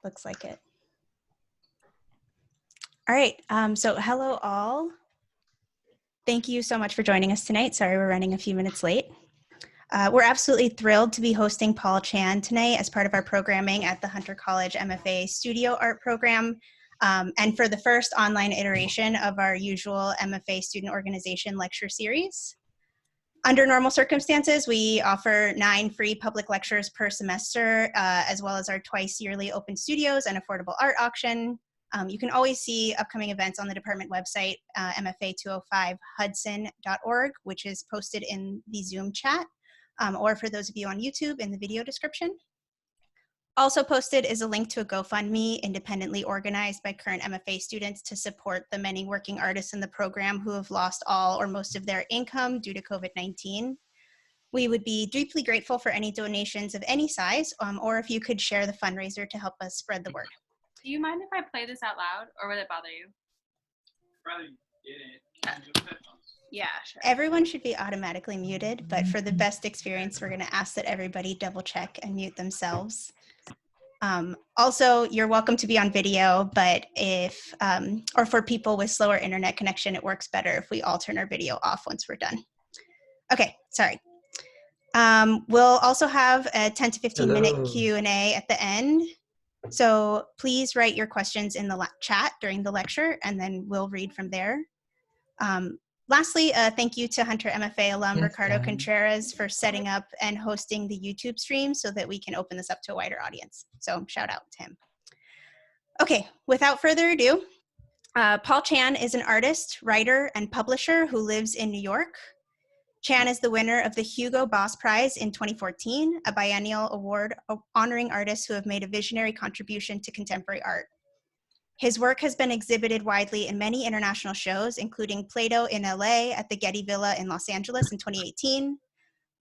Looks like it. All right, so hello all. Thank you so much for joining us tonight. Sorry we're running a few minutes late. We're absolutely thrilled to be hosting Paul Chan tonight as part of our programming at the Hunter College MFA Studio Art Program, and for the first online iteration of our usual MFA student organization lecture series. Under normal circumstances, we offer 9 free public lectures per semester, as well as our twice yearly open studios and affordable art auction. You can always see upcoming events on the department website, mfa205hudson.org, which is posted in the Zoom chat, or for those of you on YouTube in the video description. Also posted is a link to a GoFundMe independently organized by current MFA students to support the many working artists in the program who have lost all or most of their income due to COVID-19. We would be deeply grateful for any donations of any size, or if you could share the fundraiser to help us spread the word. Do you mind if I play this out loud, or would it bother you? Probably didn't. Yeah, sure. Everyone should be automatically muted, but for the best experience, we're going to ask that everybody double check and mute themselves. Also, you're welcome to be on video, but if, or for people with slower internet connection, it works better if we all turn our video off once we're done. Okay, sorry. We'll also have a 10 to 15 minute Q&A at the end. So please write your questions in the chat during the lecture, and then we'll read from there. Lastly, thank you to Hunter MFA alum Ricardo Contreras for setting up and hosting the YouTube stream so that we can open this up to a wider audience. So shout out to him. Okay, without further ado, Paul Chan is an artist, writer, and publisher who lives in New York. Chan is the winner of the Hugo Boss Prize in 2014, a biennial award honoring artists who have made a visionary contribution to contemporary art. His work has been exhibited widely in many international shows, including Plato in LA at the Getty Villa in Los Angeles in 2018,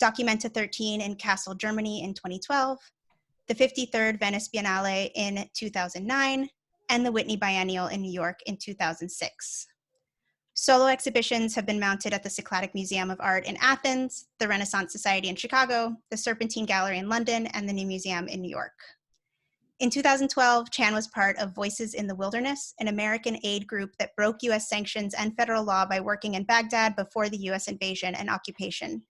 Documenta 13 in Kassel, Germany in 2012, the 53rd Venice Biennale in 2009, and the Whitney Biennial in New York in 2006. Solo exhibitions have been mounted at the Cycladic Museum of Art in Athens, the Renaissance Society in Chicago, the Serpentine Gallery in London, and the New Museum in New York. In 2012, Chan was part of Voices in the Wilderness, an American aid group that broke US sanctions and federal law by working in Baghdad before the US invasion and occupation.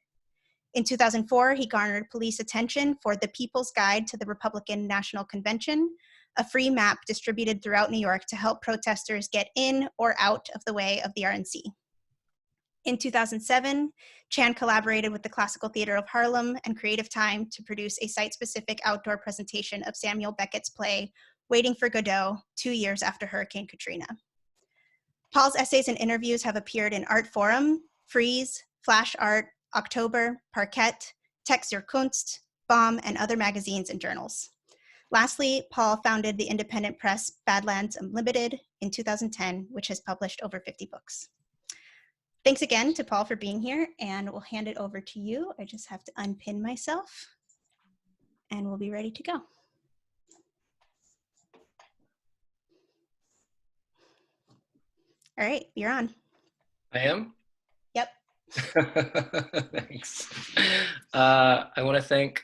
In 2004, he garnered police attention for The People's Guide to the Republican National Convention, a free map distributed throughout New York to help protesters get in or out of the way of the RNC. In 2007, Chan collaborated with the Classical Theater of Harlem and Creative Time to produce a site-specific outdoor presentation of Samuel Beckett's play, Waiting for Godot, 2 years after Hurricane Katrina. Paul's essays and interviews have appeared in Art Forum, Frieze, Flash Art, October, Parquet, Text zur Kunst, Bomb, and other magazines and journals. Lastly, Paul founded the independent press Badlands Unlimited in 2010, which has published over 50 books. Thanks again to Paul for being here, and we'll hand it over to you. I just have to unpin myself, and we'll be ready to go. All right, you're on. I am? Yep. Thanks. I want to thank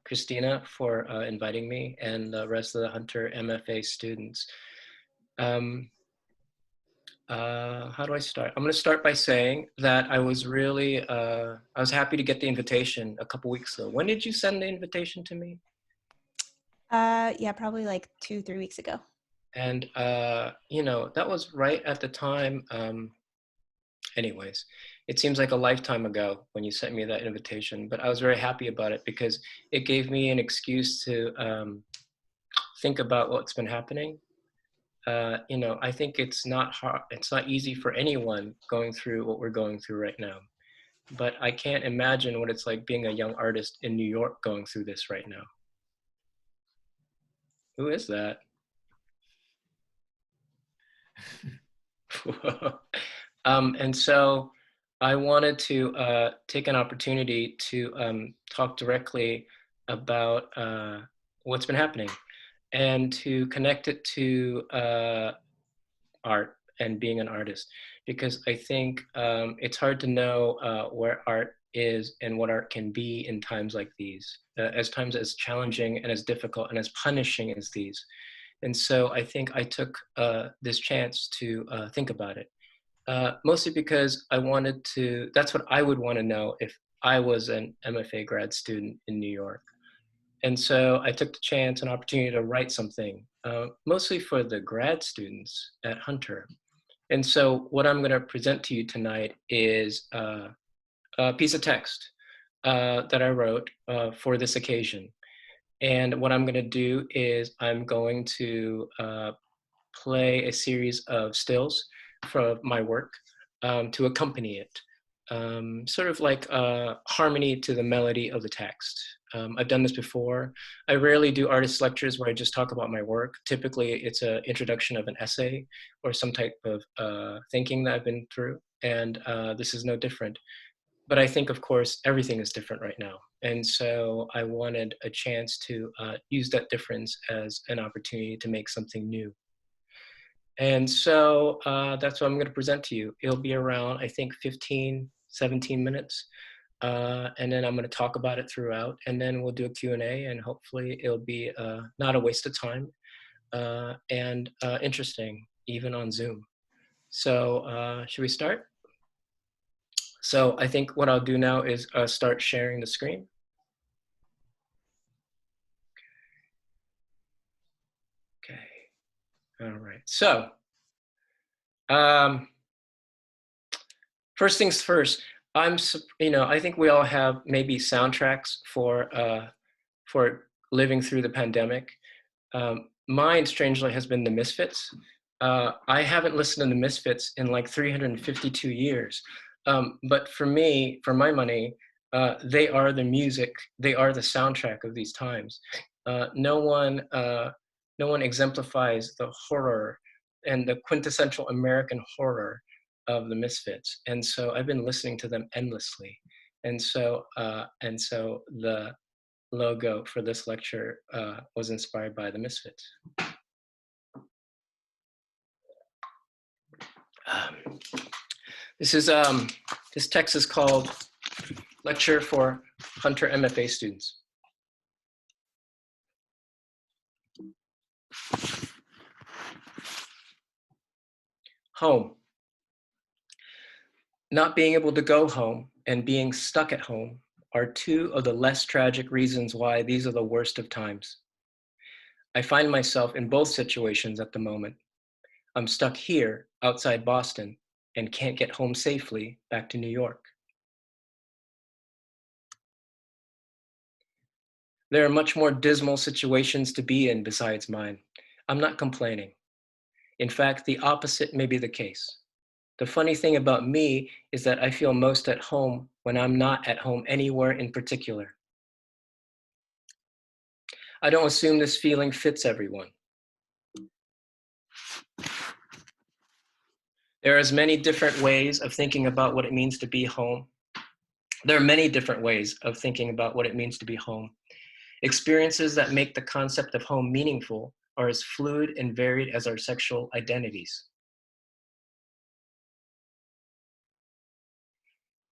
Christina for inviting me and the rest of the Hunter MFA students. How do I start? I'm going to start by saying that I was really, I was happy to get the invitation a couple weeks ago. When did you send the invitation to me? Yeah, probably like 2-3 weeks ago. And, you know, that was right at the time. Anyways, it seems like a lifetime ago when you sent me that invitation, but I was very happy about it because it gave me an excuse to think about what's been happening. You know, I think it's not hard, it's not easy for anyone going through what we're going through right now. But I can't imagine what it's like being a young artist in New York going through this right now. Who is that? And so I wanted to take an opportunity to talk directly about what's been happening and to connect it to art and being an artist, because I think it's hard to know where art is and what art can be in times like these, as times as challenging and as difficult and as punishing as these. And so I think I took this chance to think about it, mostly because I wanted to, that's what I would want to know if I was an MFA grad student in New York. And so I took the chance and opportunity to write something, mostly for the grad students at Hunter. And so what I'm going to present to you tonight is a piece of text that I wrote for this occasion. And what I'm going to do is I'm going to play a series of stills from my work to accompany it, sort of like harmony to the melody of the text. I've done this before. I rarely do artist lectures where I just talk about my work. Typically, it's an introduction of an essay or some type of thinking that I've been through, and this is no different. But I think, of course, everything is different right now. And so I wanted a chance to use that difference as an opportunity to make something new. And so that's what I'm going to present to you. It'll be around, I think, 15, 17 minutes. And then I'm going to talk about it throughout. And then we'll do a Q&A, and hopefully it'll be not a waste of time and interesting, even on Zoom. So should we start? So I think what I'll do now is start sharing the screen. Okay. All right. So first things first, I think we all have maybe soundtracks for living through the pandemic. Mine, strangely, has been the Misfits. I haven't listened to the Misfits in like 352 years. But for me, for my money, they are the music. They are the soundtrack of these times. No one exemplifies the horror and the quintessential American horror of the Misfits. And so I've been listening to them endlessly. And so the logo for this lecture was inspired by the Misfits. This text is called Lecture for Hunter MFA Students. Home. Not being able to go home and being stuck at home are two of the less tragic reasons why these are the worst of times. I find myself in both situations at the moment. I'm stuck here outside Boston and can't get home safely back to New York. There are much more dismal situations to be in besides mine. I'm not complaining. In fact, the opposite may be the case. The funny thing about me is that I feel most at home when I'm not at home anywhere in particular. I don't assume this feeling fits everyone. There are as many different ways of thinking about what it means to be home. There are many different ways of thinking about what it means to be home. Experiences that make the concept of home meaningful are as fluid and varied as our sexual identities.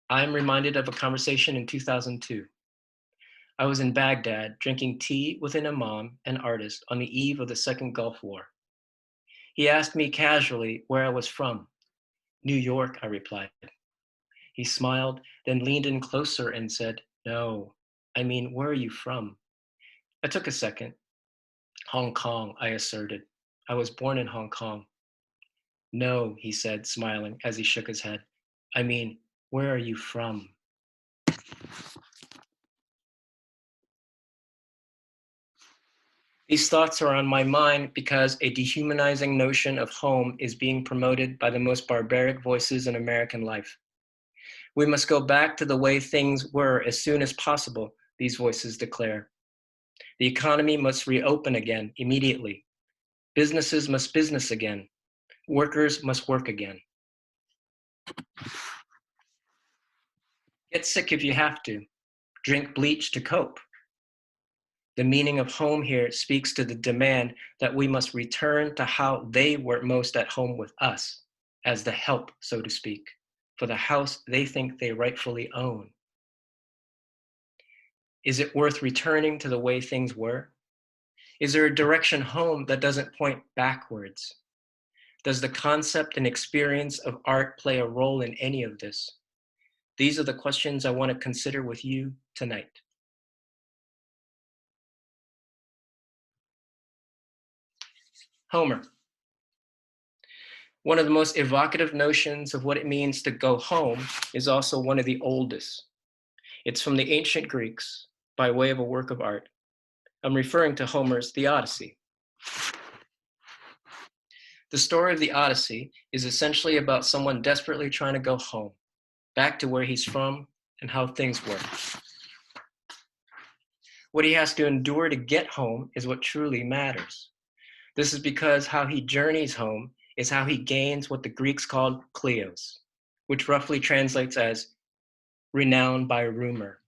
I'm reminded of a conversation in 2002. I was in Baghdad drinking tea with an imam, an artist, on the eve of the Second Gulf War. He asked me casually where I was from. New York, I replied. He smiled, then leaned in closer and said, "No, I mean, where are you from?" I took a second. "Hong Kong," I asserted. "I was born in Hong Kong." "No," he said, smiling as he shook his head. "I mean, where are you from?" These thoughts are on my mind because a dehumanizing notion of home is being promoted by the most barbaric voices in American life. We must go back to the way things were as soon as possible, these voices declare. The economy must reopen again immediately. Businesses must business again. Workers must work again. Get sick if you have to. Drink bleach to cope. The meaning of home here speaks to the demand that we must return to how they were most at home with us, as the help, so to speak, for the house they think they rightfully own. Is it worth returning to the way things were? Is there a direction home that doesn't point backwards? Does the concept and experience of art play a role in any of this? These are the questions I want to consider with you tonight. Homer. One of the most evocative notions of what it means to go home is also one of the oldest. It's from the ancient Greeks by way of a work of art. I'm referring to Homer's The Odyssey. The story of the Odyssey is essentially about someone desperately trying to go home, back to where he's from and how things work. What he has to endure to get home is what truly matters. This is because how he journeys home is how he gains what the Greeks called kleos, which roughly translates as renown by rumor.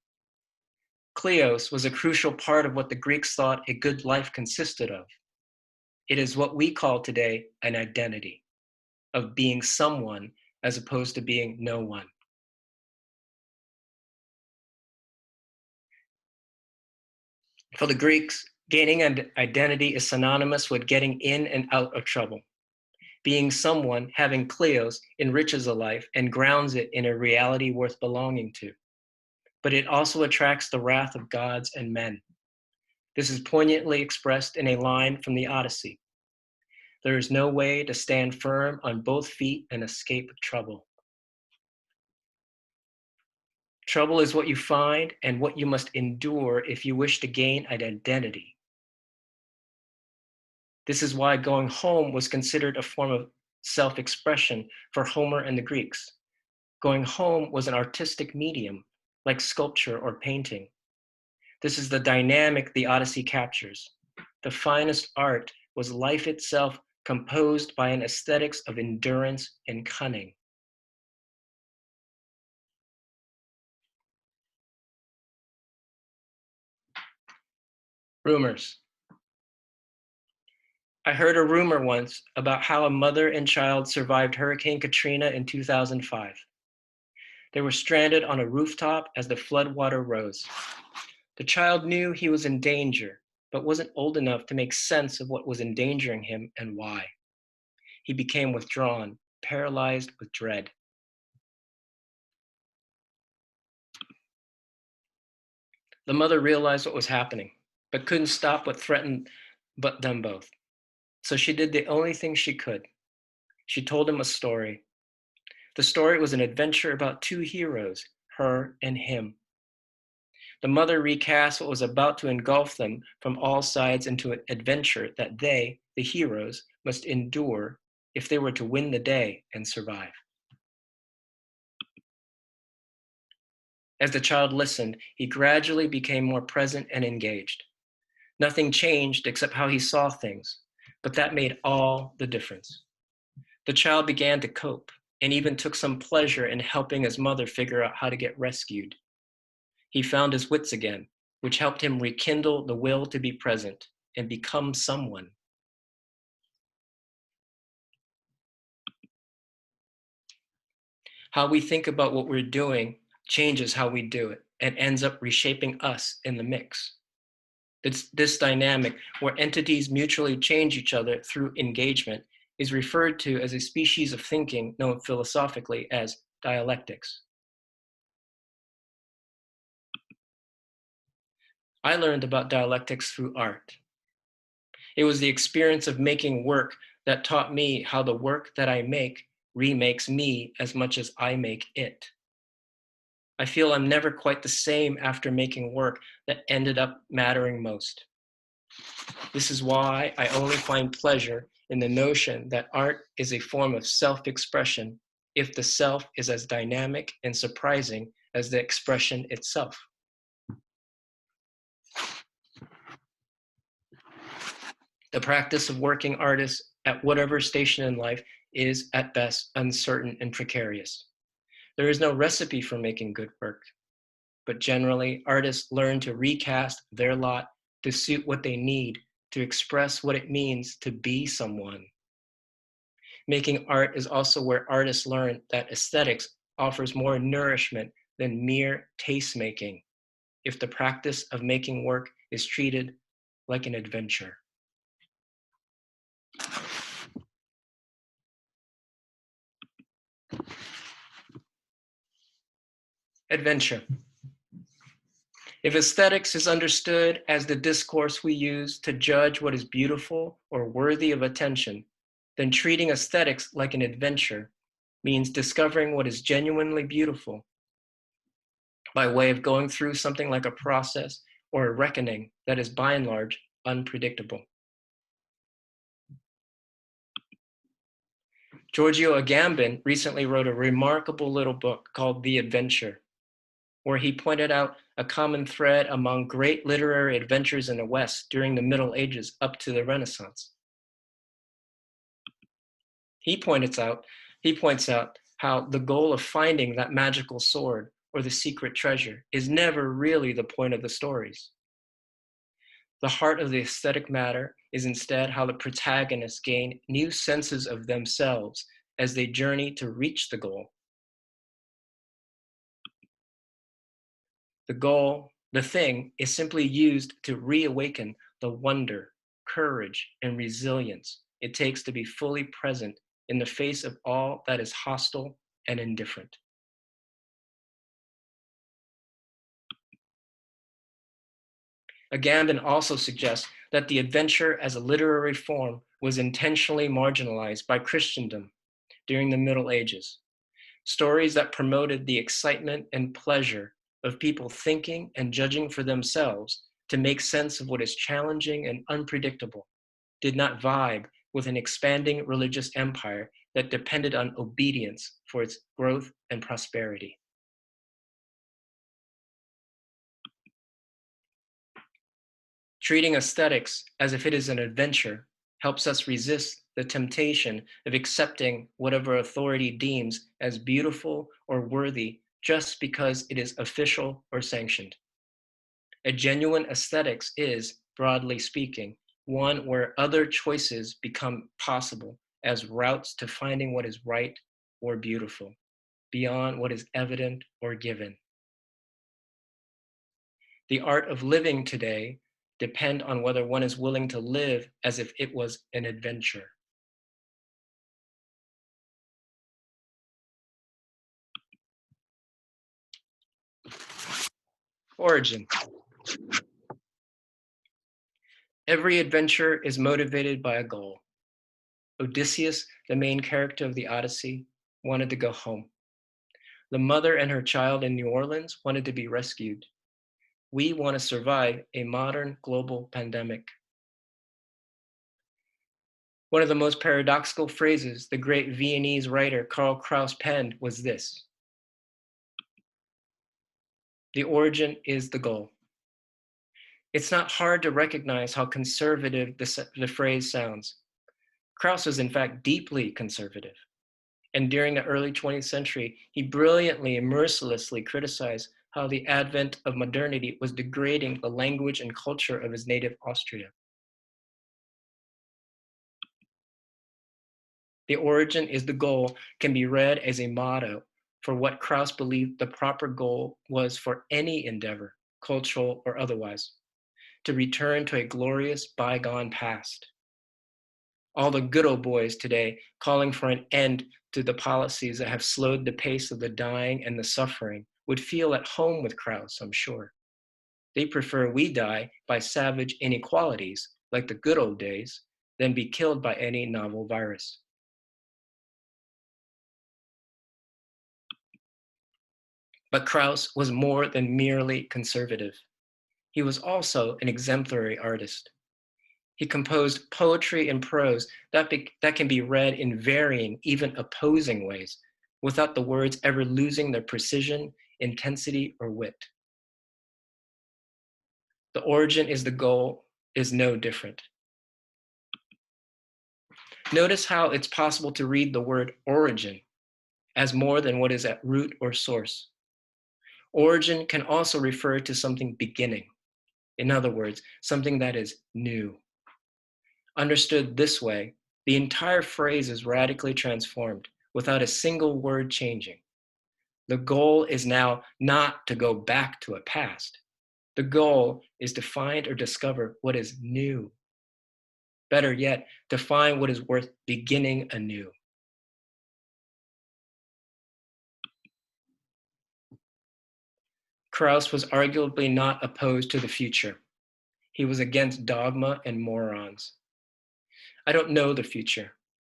Kleos was a crucial part of what the Greeks thought a good life consisted of. It is what we call today an identity, of being someone as opposed to being no one. For the Greeks, gaining an identity is synonymous with getting in and out of trouble. Being someone, having kleos, enriches a life and grounds it in a reality worth belonging to. But it also attracts the wrath of gods and men. This is poignantly expressed in a line from the Odyssey. There is no way to stand firm on both feet and escape trouble. Trouble is what you find and what you must endure if you wish to gain an identity. This is why going home was considered a form of self-expression for Homer and the Greeks. Going home was an artistic medium, like sculpture or painting. This is the dynamic the Odyssey captures. The finest art was life itself, composed by an aesthetics of endurance and cunning. Rumors. I heard a rumor once about how a mother and child survived Hurricane Katrina in 2005. They were stranded on a rooftop as the floodwater rose. The child knew he was in danger, but wasn't old enough to make sense of what was endangering him and why. He became withdrawn, paralyzed with dread. The mother realized what was happening, but couldn't stop what threatened them both. So she did the only thing she could. She told him a story. The story was an adventure about two heroes, her and him. The mother recast what was about to engulf them from all sides into an adventure that they, the heroes, must endure if they were to win the day and survive. As the child listened, he gradually became more present and engaged. Nothing changed except how he saw things, but that made all the difference. The child began to cope and even took some pleasure in helping his mother figure out how to get rescued. He found his wits again, which helped him rekindle the will to be present and become someone. How we think about what we're doing changes how we do it and ends up reshaping us in the mix. This dynamic, where entities mutually change each other through engagement, is referred to as a species of thinking known philosophically as dialectics. I learned about dialectics through art. It was the experience of making work that taught me how the work that I make remakes me as much as I make it. I feel I'm never quite the same after making work that ended up mattering most. This is why I only find pleasure in the notion that art is a form of self-expression if the self is as dynamic and surprising as the expression itself. The practice of working artists at whatever station in life is at best uncertain and precarious. There is no recipe for making good work, but generally artists learn to recast their lot to suit what they need to express what it means to be someone. Making art is also where artists learn that aesthetics offers more nourishment than mere taste making if the practice of making work is treated like an adventure. Adventure. If aesthetics is understood as the discourse we use to judge what is beautiful or worthy of attention, then treating aesthetics like an adventure means discovering what is genuinely beautiful by way of going through something like a process or a reckoning that is by and large unpredictable. Giorgio Agamben recently wrote a remarkable little book called The Adventure, where he pointed out a common thread among great literary adventures in the West during the Middle Ages up to the Renaissance. He points out how the goal of finding that magical sword or the secret treasure is never really the point of the stories. The heart of the aesthetic matter is instead how the protagonists gain new senses of themselves as they journey to reach the goal. The goal, the thing, is simply used to reawaken the wonder, courage, and resilience it takes to be fully present in the face of all that is hostile and indifferent. Agamben also suggests that the adventure as a literary form was intentionally marginalized by Christendom during the Middle Ages. Stories that promoted the excitement and pleasure of people thinking and judging for themselves to make sense of what is challenging and unpredictable did not vibe with an expanding religious empire that depended on obedience for its growth and prosperity. Treating aesthetics as if it is an adventure helps us resist the temptation of accepting whatever authority deems as beautiful or worthy just because it is official or sanctioned. A genuine aesthetics is, broadly speaking, one where other choices become possible as routes to finding what is right or beautiful, beyond what is evident or given. The art of living today depend on whether one is willing to live as if it was an adventure. Origin. Every adventure is motivated by a goal. Odysseus, the main character of the Odyssey, wanted to go home. The mother and her child in New Orleans wanted to be rescued. We want to survive a modern global pandemic. One of the most paradoxical phrases the great Viennese writer Karl Kraus penned was this: the origin is the goal. It's not hard to recognize how conservative the phrase sounds. Kraus was in fact deeply conservative. And during the early 20th century, he brilliantly and mercilessly criticized how the advent of modernity was degrading the language and culture of his native Austria. The origin is the goal can be read as a motto for what Kraus believed the proper goal was for any endeavor, cultural or otherwise, to return to a glorious bygone past. All the good old boys today calling for an end to the policies that have slowed the pace of the dying and the suffering would feel at home with Kraus, I'm sure. They prefer we die by savage inequalities, like the good old days, than be killed by any novel virus. But Kraus was more than merely conservative. He was also an exemplary artist. He composed poetry and prose that can be read in varying, even opposing ways, without the words ever losing their precision, intensity, or wit. The origin is the goal is no different. Notice how it's possible to read the word origin as more than what is at root or source. Origin can also refer to something beginning. In other words, something that is new. Understood this way, the entire phrase is radically transformed without a single word changing. The goal is now not to go back to a past, The goal is to find or discover what is new. Better yet, to find what is worth beginning anew. Krauss was arguably not opposed to the future. He was against dogma and morons. I don't know the future.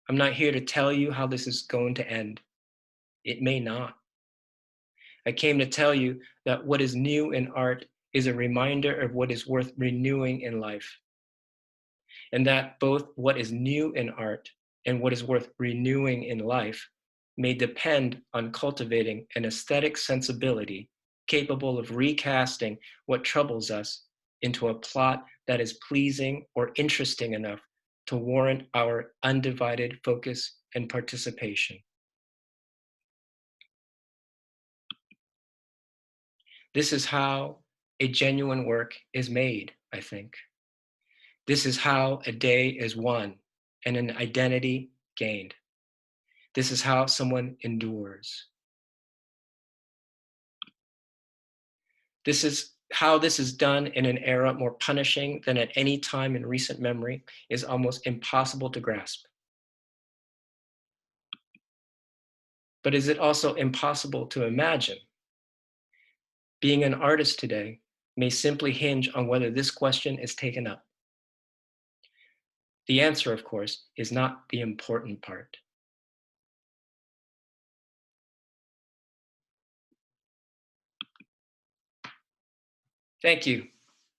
I'm not here to tell you how this is going to end. It may not. I came to tell you that what is new in art is a reminder of what is worth renewing in life. And that both what is new in art and what is worth renewing in life may depend on cultivating an aesthetic sensibility capable of recasting what troubles us into a plot that is pleasing or interesting enough to warrant our undivided focus and participation. This is how a genuine work is made, I think. This is how a day is won and an identity gained. This is how someone endures. This is how this is done in an era more punishing than at any time in recent memory is almost impossible to grasp. But is it also impossible to imagine? Being an artist today may simply hinge on whether this question is taken up. The answer, of course, is not the important part. Thank you.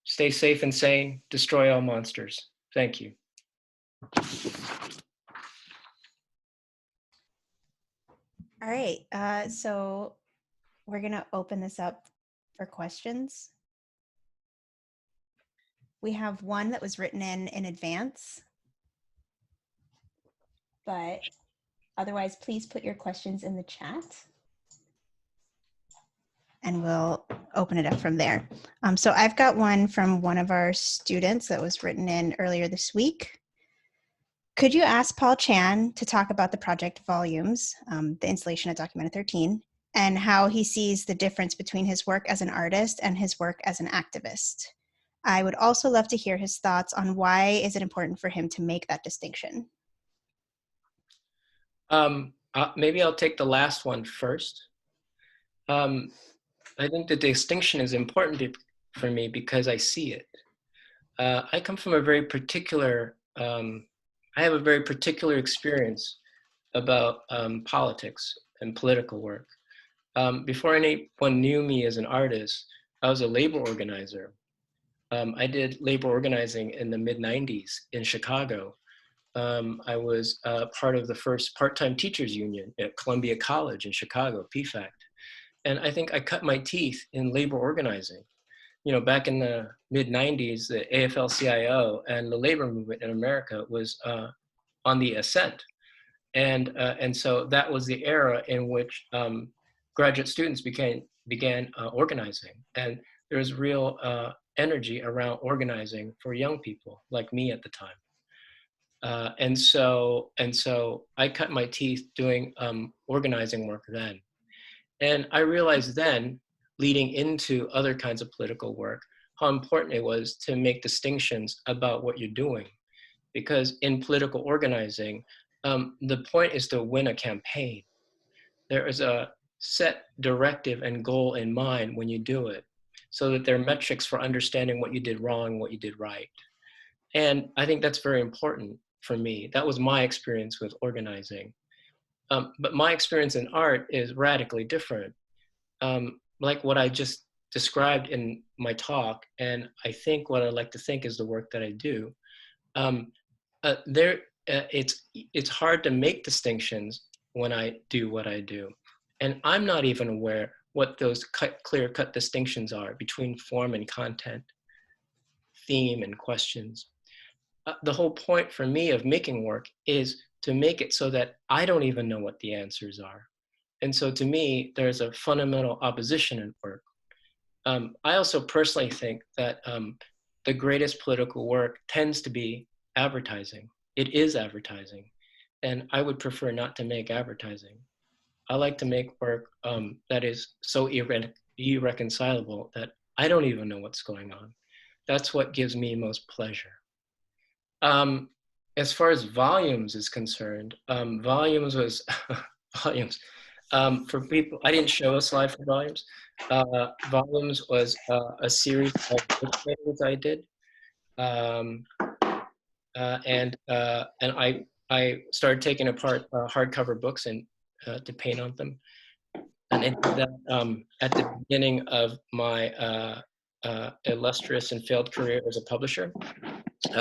Stay safe and sane. Destroy all monsters. Thank you. All right, so we're gonna open this up for questions. We have one that was written in advance, but otherwise, please put your questions in the chat and we'll open it up from there. So I've got one from one of our students that was written in earlier this week. Could you ask Paul Chan to talk about the project volumes, the installation at Documented 13, and how he sees the difference between his work as an artist and his work as an activist? I would also love to hear his thoughts on why is it important for him to make that distinction? Maybe I'll take the last one first. I think the distinction is important for me because I see it. I come from a very particular, I have a very particular experience about politics and political work. Before anyone knew me as an artist, I was a labor organizer. I did labor organizing in the mid-90s in Chicago. I was part of the first part-time teachers union at Columbia College in Chicago, PFACT. And I think I cut my teeth in labor organizing. You know, back in the mid-90s, the AFL-CIO and the labor movement in America was on the ascent. And so that was the era in which graduate students began organizing. And there was real energy around organizing for young people like me at the time. And so I cut my teeth doing organizing work then. And I realized then, leading into other kinds of political work, how important it was to make distinctions about what you're doing. Because in political organizing, the point is to win a campaign. There is a set directive and goal in mind when you do it, so that there are metrics for understanding what you did wrong, what you did right. And I think that's very important for me. That was my experience with organizing. But my experience in art is radically different. Like what I just described in my talk, and I think what I like to think is the work that I do, it's hard to make distinctions when I do what I do. And I'm not even aware what those clear-cut distinctions are between form and content, theme and questions. The whole point for me of making work is to make it so that I don't even know what the answers are. And so to me, there's a fundamental opposition in work. I also personally think that the greatest political work tends to be advertising. It is advertising. And I would prefer not to make advertising. I like to make work that is so irreconcilable that I don't even know what's going on. That's what gives me most pleasure. As far as volumes is concerned, volumes was volumes. For people, I didn't show a slide for volumes. Volumes was a series of book paintings I did, and I started taking apart hardcover books and to paint on them, and I did that at the beginning of my illustrious and failed career as a publisher,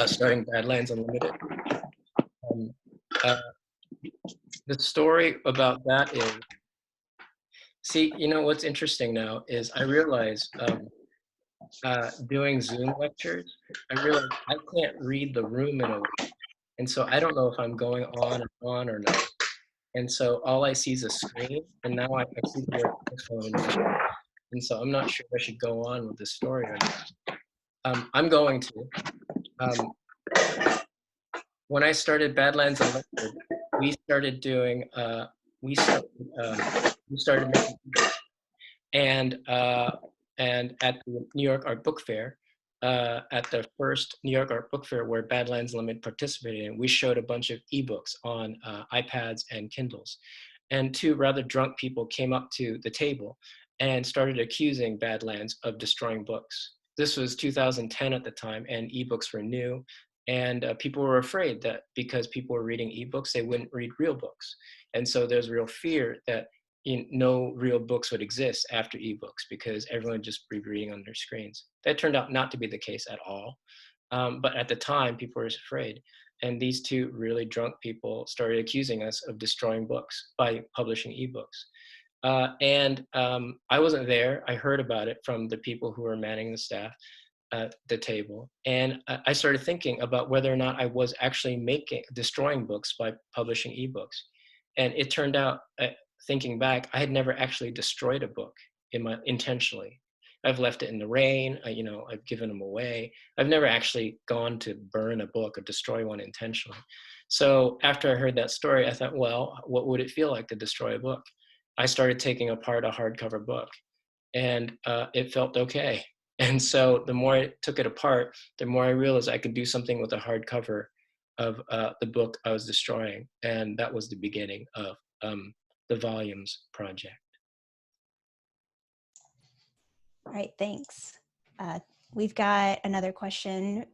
starting Badlands Unlimited. Uh, the story about that is, see, you know, what's interesting now is I realize doing Zoom lectures, I realize I can't read the room in a way. And so I don't know if I'm going on or not. And so all I see is a screen, and now I see the word iPhone. And so I'm not sure if I should go on with this story or not. I'm going to. When I started Badlands Unlimited, we started doing, we started making videos. And at the New York Art Book Fair, at the first New York Art Book Fair where Badlands Unlimited participated in, we showed a bunch of ebooks on iPads and Kindles. And two rather drunk people came up to the table and started accusing Badlands of destroying books. This was 2010 at the time, and ebooks were new. And people were afraid that because people were reading ebooks, they wouldn't read real books. And so there's real fear that no real books would exist after ebooks because everyone would just be reading on their screens. That turned out not to be the case at all. But at the time, people were afraid. And these two really drunk people started accusing us of destroying books by publishing ebooks. I wasn't there. I heard about it from the people who were manning the staff at the table. And I started thinking about whether or not I was actually destroying books by publishing ebooks. And it turned out, thinking back, I had never actually destroyed a book intentionally. I've left it in the rain, I've given them away. I've never actually gone to burn a book or destroy one intentionally. So after I heard that story, I thought, well, what would it feel like to destroy a book? I started taking apart a hardcover book, and it felt okay. And so the more I took it apart, the more I realized I could do something with a hardcover of the book I was destroying. And that was the beginning of the Volumes project. All right, thanks. We've got another question.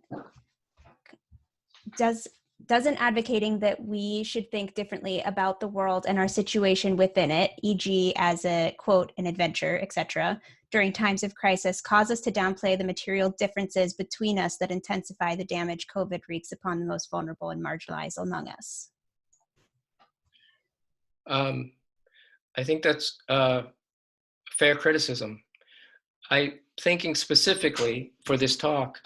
Doesn't advocating that we should think differently about the world and our situation within it, e.g. as a, quote, an adventure, etc., during times of crisis, cause us to downplay the material differences between us that intensify the damage COVID wreaks upon the most vulnerable and marginalized among us? I think that's fair criticism. I'm thinking specifically for this talk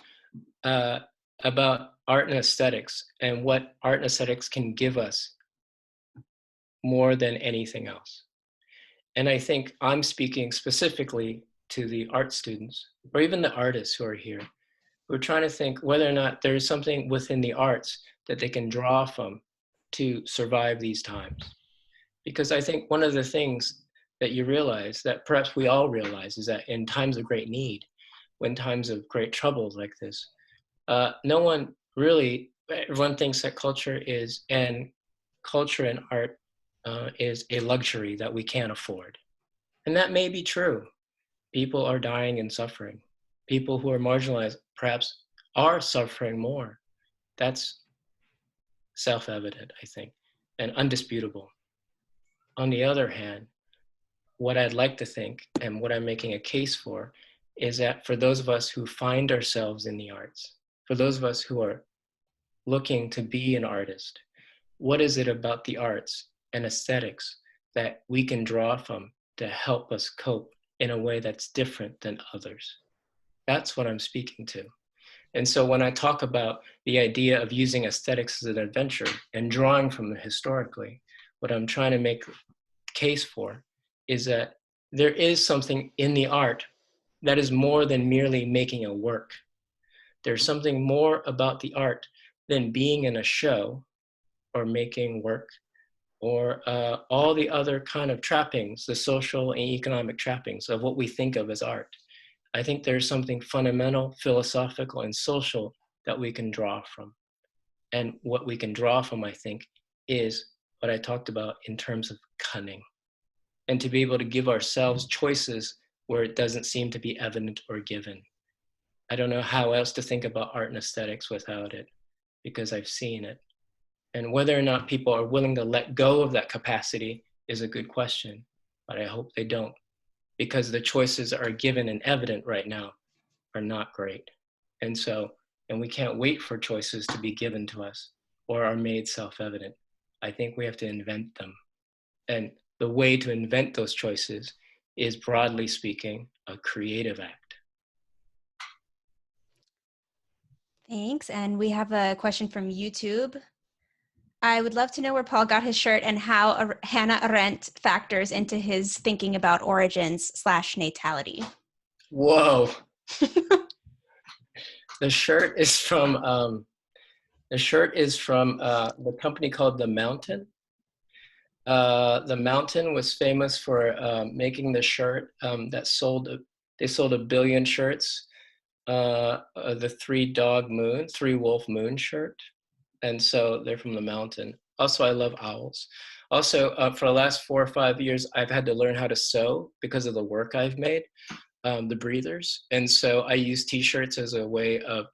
about art and aesthetics and what art and aesthetics can give us more than anything else. And I think I'm speaking specifically to the art students or even the artists who are here, who are trying to think whether or not there is something within the arts that they can draw from to survive these times. Because I think one of the things that you realize, that perhaps we all realize, is that in times of great need, when times of great troubles like this, no one really, everyone thinks that culture and art is a luxury that we can't afford. And that may be true. People are dying and suffering. People who are marginalized perhaps are suffering more. That's self-evident, I think, and undisputable. On the other hand, what I'd like to think, and what I'm making a case for, is that for those of us who find ourselves in the arts, for those of us who are looking to be an artist, what is it about the arts and aesthetics that we can draw from to help us cope in a way that's different than others? That's what I'm speaking to. And so when I talk about the idea of using aesthetics as an adventure and drawing from it historically, what I'm trying to make a case for is that there is something in the art that is more than merely making a work. There's something more about the art than being in a show or making work or all the other kind of trappings, the social and economic trappings of what we think of as art. I think there's something fundamental, philosophical, and social that we can draw from. And what we can draw from, I think, is what I talked about in terms of cunning. And to be able to give ourselves choices where it doesn't seem to be evident or given. I don't know how else to think about art and aesthetics without it, because I've seen it. And whether or not people are willing to let go of that capacity is a good question, but I hope they don't, because the choices that are given and evident right now are not great. And we can't wait for choices to be given to us or are made self-evident. I think we have to invent them. And the way to invent those choices is, broadly speaking, a creative act. Thanks. And we have a question from YouTube. I would love to know where Paul got his shirt and how Hannah Arendt factors into his thinking about origins / natality. Whoa. The shirt is from the company called The Mountain. The Mountain was famous for making the shirt that sold. They sold 1 billion shirts. The three wolf moon shirt, and so they're from The Mountain. Also, I love owls. Also, for the last 4 or 5 years, I've had to learn how to sew because of the work I've made, the breathers, and so I use T-shirts as a way of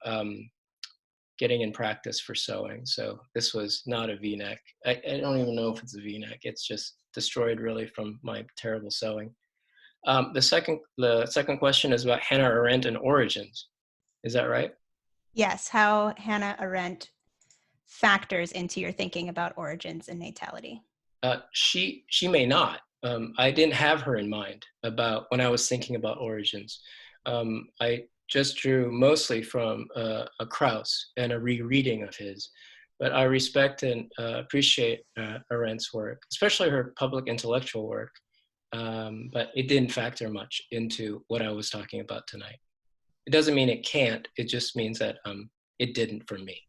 getting in practice for sewing. So this was not a V-neck. I don't even know if it's a V-neck. It's just destroyed really from my terrible sewing. The second question is about Hannah Arendt and origins. Is that right? Yes, how Hannah Arendt factors into your thinking about origins and natality. She may not. I didn't have her in mind about when I was thinking about origins. I just drew mostly from a Krauss and a rereading of his. But I respect and appreciate Arendt's work, especially her public intellectual work. But it didn't factor much into what I was talking about tonight. It doesn't mean it can't. It just means that it didn't for me.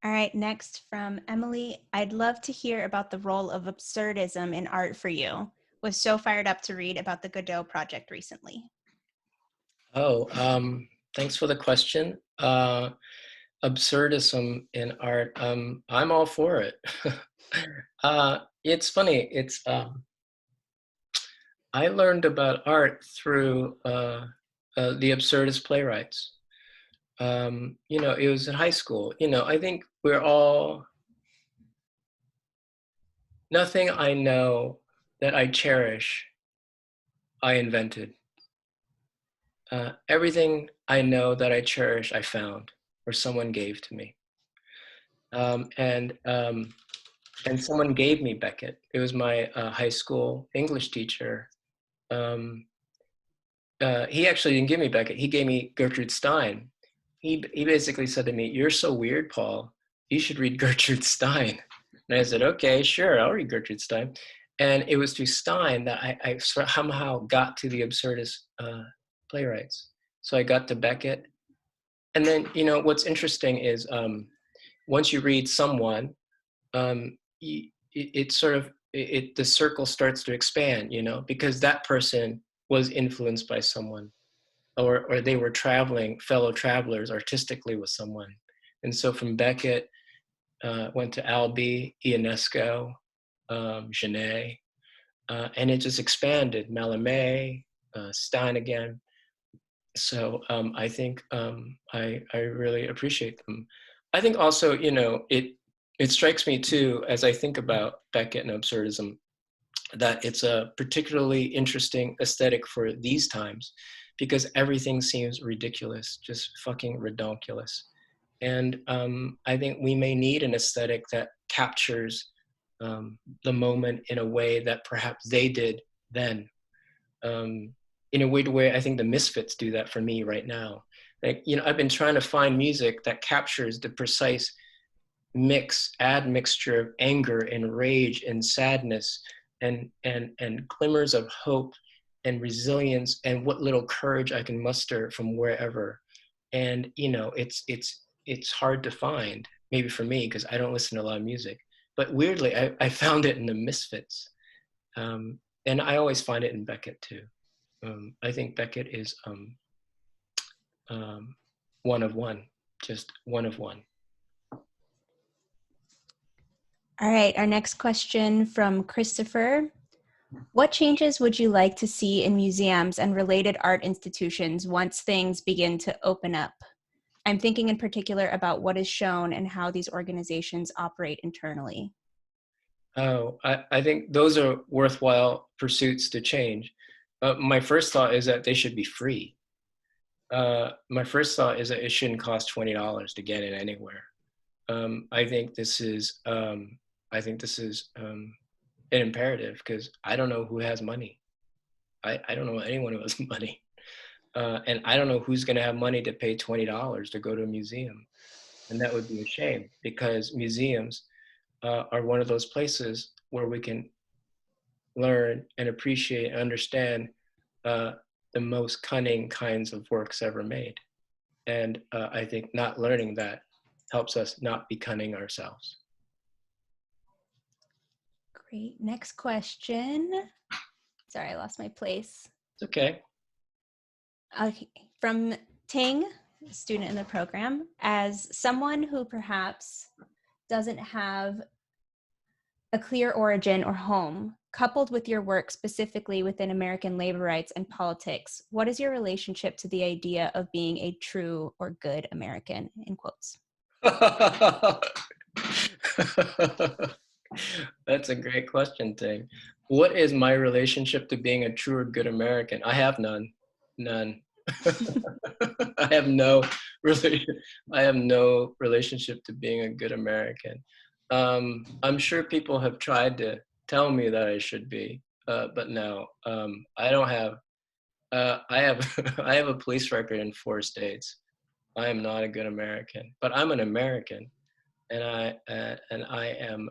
All right, next from Emily. I'd love to hear about the role of absurdism in art for you. Was so fired up to read about the Godot project recently. Oh, thanks for the question. Absurdism in art, I'm all for it. It's funny, I learned about art through the absurdist playwrights. It was in high school. I think nothing I know that I cherish, I invented. Everything I know that I cherish, I found, or someone gave to me. And someone gave me Beckett. It was my high school English teacher. He actually didn't give me Beckett. He gave me Gertrude Stein. He basically said to me, "You're so weird, Paul. You should read Gertrude Stein." And I said, "Okay, sure, I'll read Gertrude Stein." And it was through Stein that I somehow got to the absurdist playwrights. So I got to Beckett. And then, what's interesting is once you read someone, the circle starts to expand, because that person was influenced by someone, or they were fellow travelers artistically with someone. And so from Beckett, went to Albee, Ionesco, Genet, and it just expanded, Mallarmé, Stein again. So I think I really appreciate them. I think also, it strikes me too, as I think about Beckett and absurdism, that it's a particularly interesting aesthetic for these times, because everything seems ridiculous, just fucking redonkulous. And I think we may need an aesthetic that captures the moment in a way that perhaps they did then. In a weird way, I think the Misfits do that for me right now. Like, I've been trying to find music that captures the precise admixture of anger and rage and sadness and glimmers of hope and resilience and what little courage I can muster from wherever. And it's hard to find, maybe for me, because I don't listen to a lot of music. But weirdly, I found it in the Misfits. And I always find it in Beckett too. I think Beckett is one of one, just one of one. All right, our next question from Christopher. What changes would you like to see in museums and related art institutions once things begin to open up? I'm thinking in particular about what is shown and how these organizations operate internally. Oh, I think those are worthwhile pursuits to change. My first thought is that they should be free. My first thought is that it shouldn't cost $20 to get in anywhere. I think this is an imperative, because I don't know who has money. I don't know anyone who has money. And I don't know who's going to have money to pay $20 to go to a museum. And that would be a shame, because museums are one of those places where we can learn and appreciate and understand the most cunning kinds of works ever made. And I think not learning that helps us not be cunning ourselves. Great. Next question. Sorry, I lost my place. It's okay. Okay. From Ting, a student in the program, as someone who perhaps doesn't have a clear origin or home, coupled with your work specifically within American labor rights and politics, what is your relationship to the idea of being a true or good American, in quotes? That's a great question, Ting. What is my relationship to being a true or good American? I have none. None. I have no relationship to being a good American. I'm sure people have tried to tell me that I should be, but no. I don't have. I have I have a police record in 4 states. I am not a good American, but I'm an American, and I am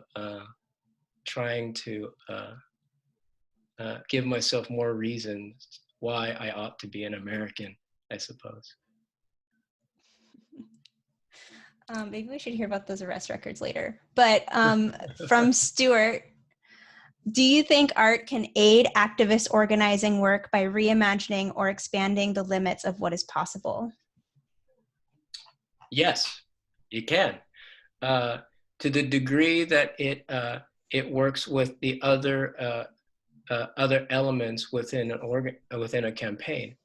trying to give myself more reasons why I ought to be an American, I suppose. Maybe we should hear about those arrest records later. But from Stuart, do you think art can aid activist organizing work by reimagining or expanding the limits of what is possible? Yes, you can. To the degree that it works with the other elements within within a campaign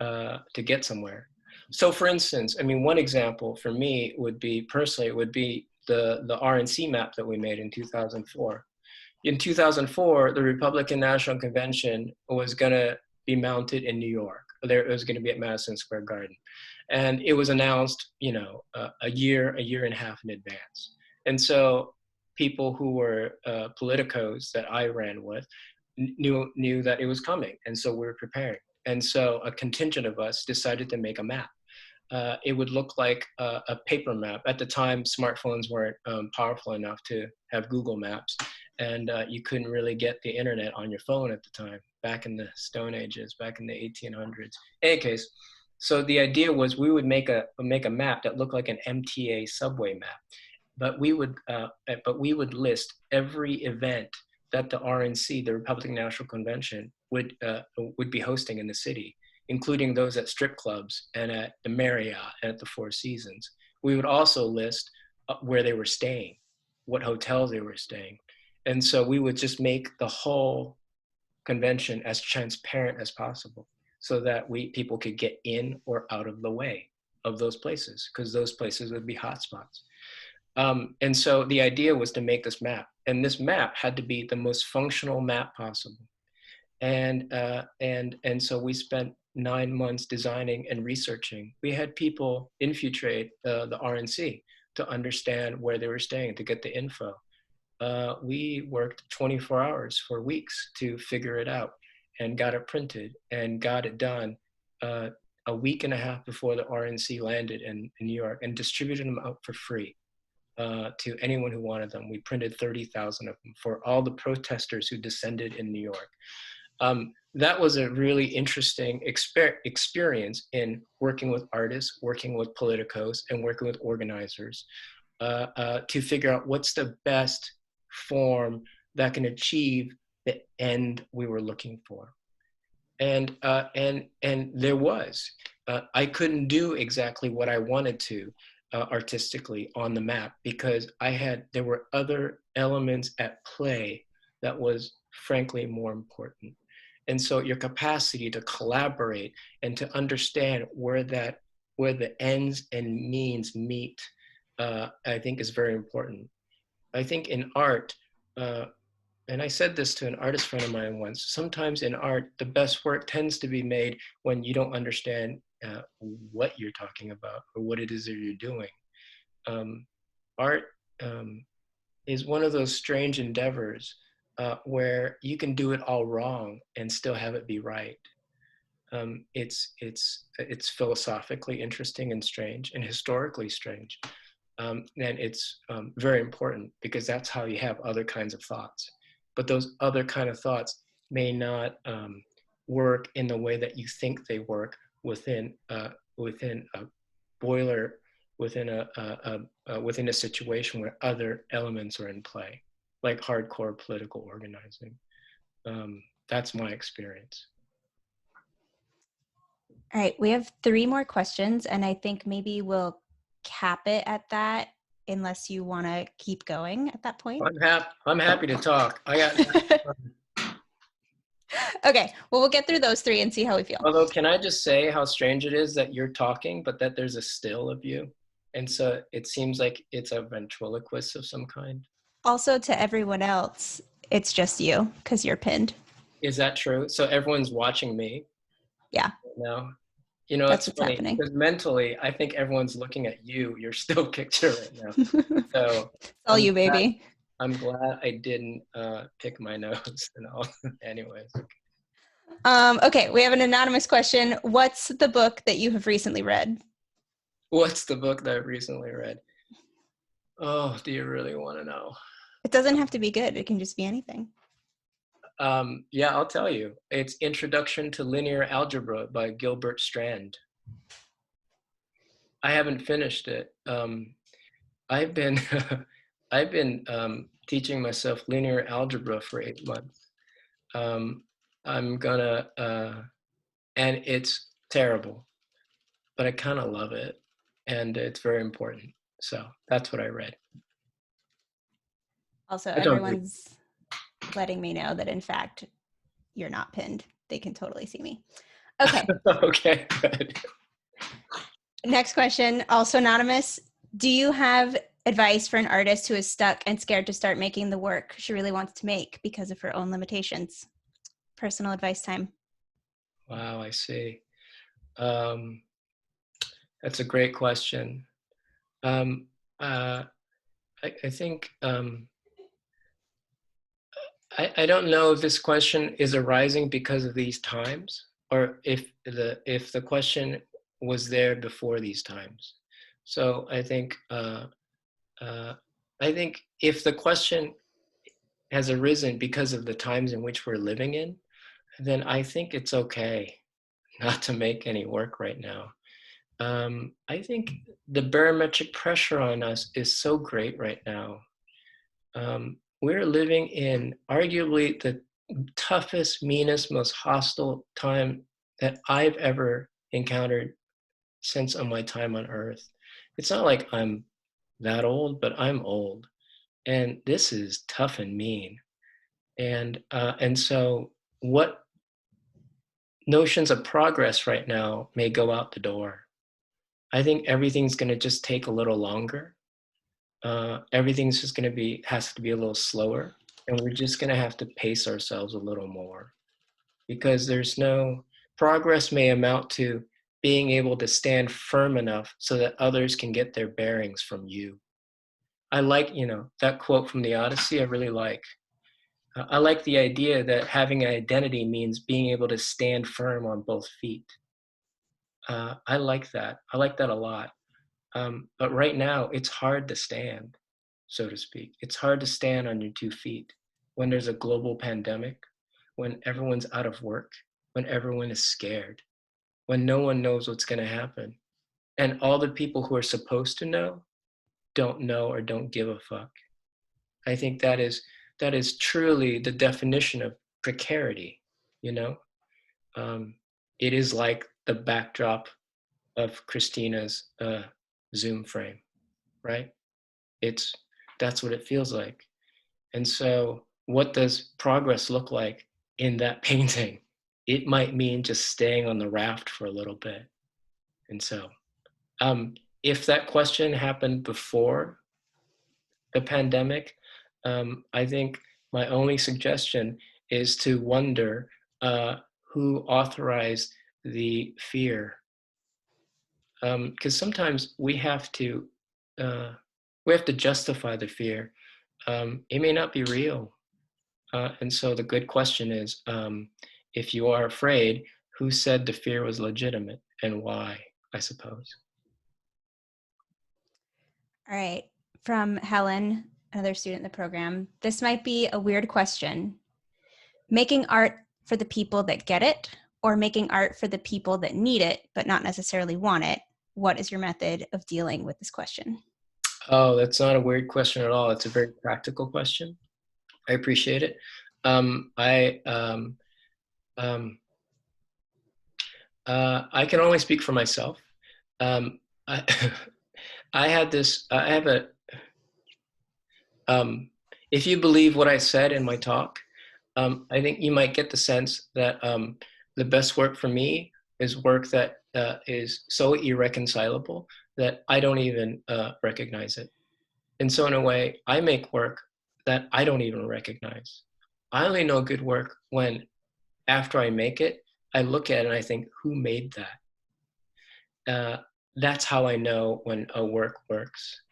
to get somewhere. So, for instance, I mean, one example for me would be the RNC map that we made in 2004. In 2004, the Republican National Convention was going to be mounted in New York. It was going to be at Madison Square Garden, and it was announced, a year and a half in advance. And so, people who were politicos that I ran with knew that it was coming, and so we were preparing. And so, a contingent of us decided to make a map. It would look like a paper map. At the time, smartphones weren't powerful enough to have Google Maps, and you couldn't really get the internet on your phone at the time, back in the Stone Ages, back in the 1800s. In any case, so the idea was we would make a map that looked like an MTA subway map, but we would list every event that the RNC, the Republican National Convention, would be hosting in the city, including those at strip clubs and at the Marriott and at the Four Seasons. We would also list where they were staying, what hotels they were staying. And so we would just make the whole convention as transparent as possible so that people could get in or out of the way of those places, because those places would be hotspots. And so the idea was to make this map, and this map had to be the most functional map possible. And so we spent 9 months designing and researching. We had people infiltrate the RNC to understand where they were staying, to get the info. We worked 24 hours for weeks to figure it out, and got it printed and got it done a week and a half before the RNC landed in New York, and distributed them out for free to anyone who wanted them. We printed 30,000 of them for all the protesters who descended in New York. That was a really interesting experience in working with artists, working with politicos, and working with organizers to figure out what's the best form that can achieve the end we were looking for. And there was. I couldn't do exactly what I wanted to artistically on the map because there were other elements at play that was frankly more important. And so your capacity to collaborate and to understand where the ends and means meet, I think is very important. I think in art, and I said this to an artist friend of mine once, sometimes in art, the best work tends to be made when you don't understand what you're talking about or what it is that you're doing. Art is one of those strange endeavors where you can do it all wrong and still have it be right. It's philosophically interesting and strange and historically strange. And it's very important because that's how you have other kinds of thoughts. But those other kind of thoughts may not work in the way that you think they work within within a boiler, within a situation where other elements are in play, like hardcore political organizing. That's my experience. All right, we have 3 more questions, and I think maybe we'll cap it at that unless you want to keep going at that point. I'm happy to talk. I got. Okay, well, we'll get through those 3 and see how we feel. Although, can I just say how strange it is that you're talking, but that there's a still of you? And so it seems like it's a ventriloquist of some kind. Also, to everyone else, it's just you because you're pinned. Is that true? So everyone's watching me? Yeah. No. You know, That's it's what's funny happening. because mentally, I think everyone's looking at you, your still picture right now. So It's all you, baby. I'm glad I didn't pick my nose and all. Anyways. Okay, we have an anonymous question. What's the book that you have recently read? What's the book that I recently read? Oh, do you really want to know? It doesn't have to be good. It can just be anything. Yeah, I'll tell you. It's Introduction to Linear Algebra by Gilbert Strand. I haven't finished it. I've been I've been teaching myself linear algebra for 8 months. I'm gonna, and it's terrible, but I kind of love it, and it's very important. So that's what I read. Also, everyone's letting me know that, in fact, you're not pinned. They can totally see me. Okay. Okay, good. Next question, also anonymous. Do you have advice for an artist who is stuck and scared to start making the work she really wants to make because of her own limitations? Personal advice time. Wow, I see. That's a great question. I think I don't know if this question is arising because of these times, or if the question was there before these times. So I think if the question has arisen because of the times in which we're living in, then I think it's okay not to make any work right now. I think the barometric pressure on us is so great right now. We're living in arguably the toughest, meanest, most hostile time that I've ever encountered since on my time on Earth. It's not like I'm that old, but I'm old, and this is tough and mean. And so, what notions of progress right now may go out the door. I think everything's going to just take a little longer. Everything's just going to has to be a little slower, and we're just going to have to pace ourselves a little more, because there's no progress may amount to being able to stand firm enough so that others can get their bearings from you. I like, that quote from the Odyssey. I really like. I like the idea that having an identity means being able to stand firm on both feet. I like that. I like that a lot. But right now, it's hard to stand, so to speak. It's hard to stand on your 2 feet when there's a global pandemic, when everyone's out of work, when everyone is scared, when no one knows what's going to happen. And all the people who are supposed to know don't know or don't give a fuck. I think that is truly the definition of precarity, it is like the backdrop of Christina's Zoom frame, right? That's what it feels like. And so what does progress look like in that painting? It might mean just staying on the raft for a little bit. And so if that question happened before the pandemic, I think my only suggestion is to wonder who authorized the fear. Because sometimes we have to justify the fear. It may not be real. And so the good question is, if you are afraid, who said the fear was legitimate and why, I suppose. All right. From Helen, another student in the program. This might be a weird question. Making art for the people that get it, or making art for the people that need it, but not necessarily want it? What is your method of dealing with this question? Oh, that's not a weird question at all. It's a very practical question. I appreciate it. I can only speak for myself. I, I have a, if you believe what I said in my talk, I think you might get the sense that the best work for me is work that is so irreconcilable that I don't even recognize it. And so in a way, I make work that I don't even recognize. I only know good work when, after I make it, I look at it and I think, who made that? That's how I know when a work works.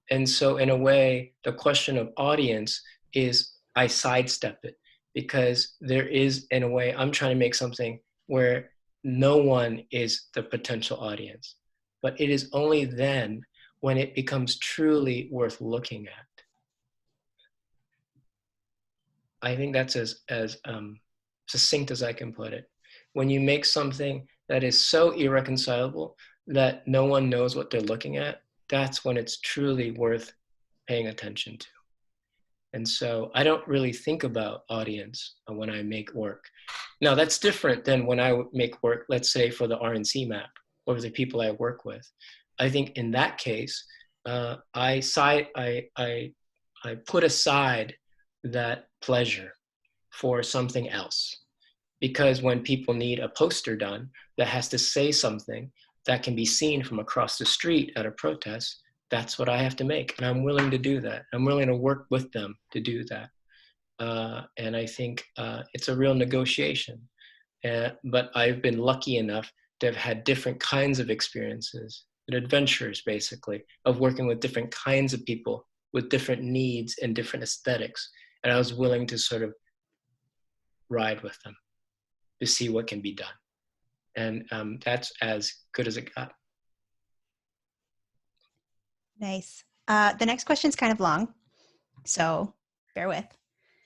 And so in a way, the question of audience is, I sidestep it, because there is, in a way, I'm trying to make something where no one is the potential audience. But it is only then when it becomes truly worth looking at. I think that's as succinct as I can put it. When you make something that is so irreconcilable that no one knows what they're looking at, that's when it's truly worth paying attention to. And so I don't really think about audience when I make work. Now that's different than when I make work, let's say for the RNC map or the people I work with. I think in that case, I put aside that pleasure for something else. Because when people need a poster done that has to say something that can be seen from across the street at a protest, that's what I have to make. And I'm willing to do that. I'm willing to work with them to do that. And I think it's a real negotiation. But I've been lucky enough to have had different kinds of experiences and adventures, basically, of working with different kinds of people with different needs and different aesthetics. And I was willing to sort of ride with them to see what can be done. And that's as good as it got. Nice. The next question is kind of long, so bear with.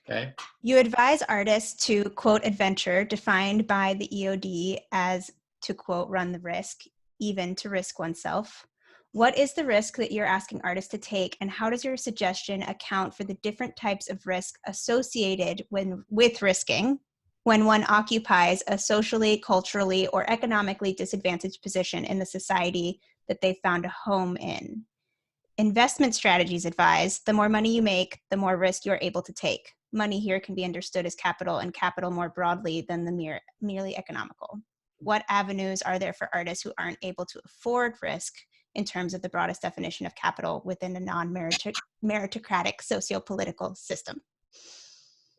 Okay. You advise artists to, quote, adventure, defined by the EOD as to, quote, run the risk, even to risk oneself. What is the risk that you're asking artists to take, and how does your suggestion account for the different types of risk associated with risking when one occupies a socially, culturally, or economically disadvantaged position in the society that they found a home in? Investment strategies advise, the more money you make, the more risk you're able to take. Money here can be understood as capital, and capital more broadly than the merely economical. What avenues are there for artists who aren't able to afford risk in terms of the broadest definition of capital within a non-meritocratic socio-political system?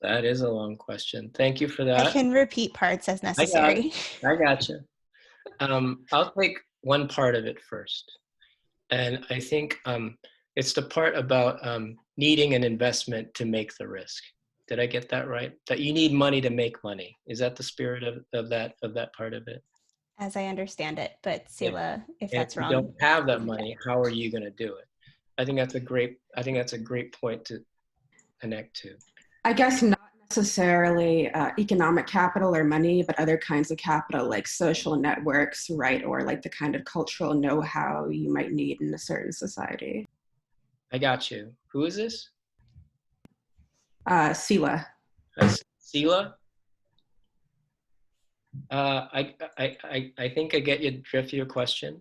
That is a long question. Thank you for I that. can repeat parts as necessary. I got you. I'll take one part of it first. And I think it's the part about needing an investment to make the risk. Did I get that right? That you need money to make money. Is that the spirit of that part of it? As I understand it, but Sila, if And that's if you wrong. don't have that money, how are you going to do it? I think that's a great point to connect to. I guess not necessarily economic capital or money, but other kinds of capital like social networks, right? Or like the kind of cultural know-how you might need in a certain society. I got you. Who is this? Sila. Sila? I think I get you drift of your question.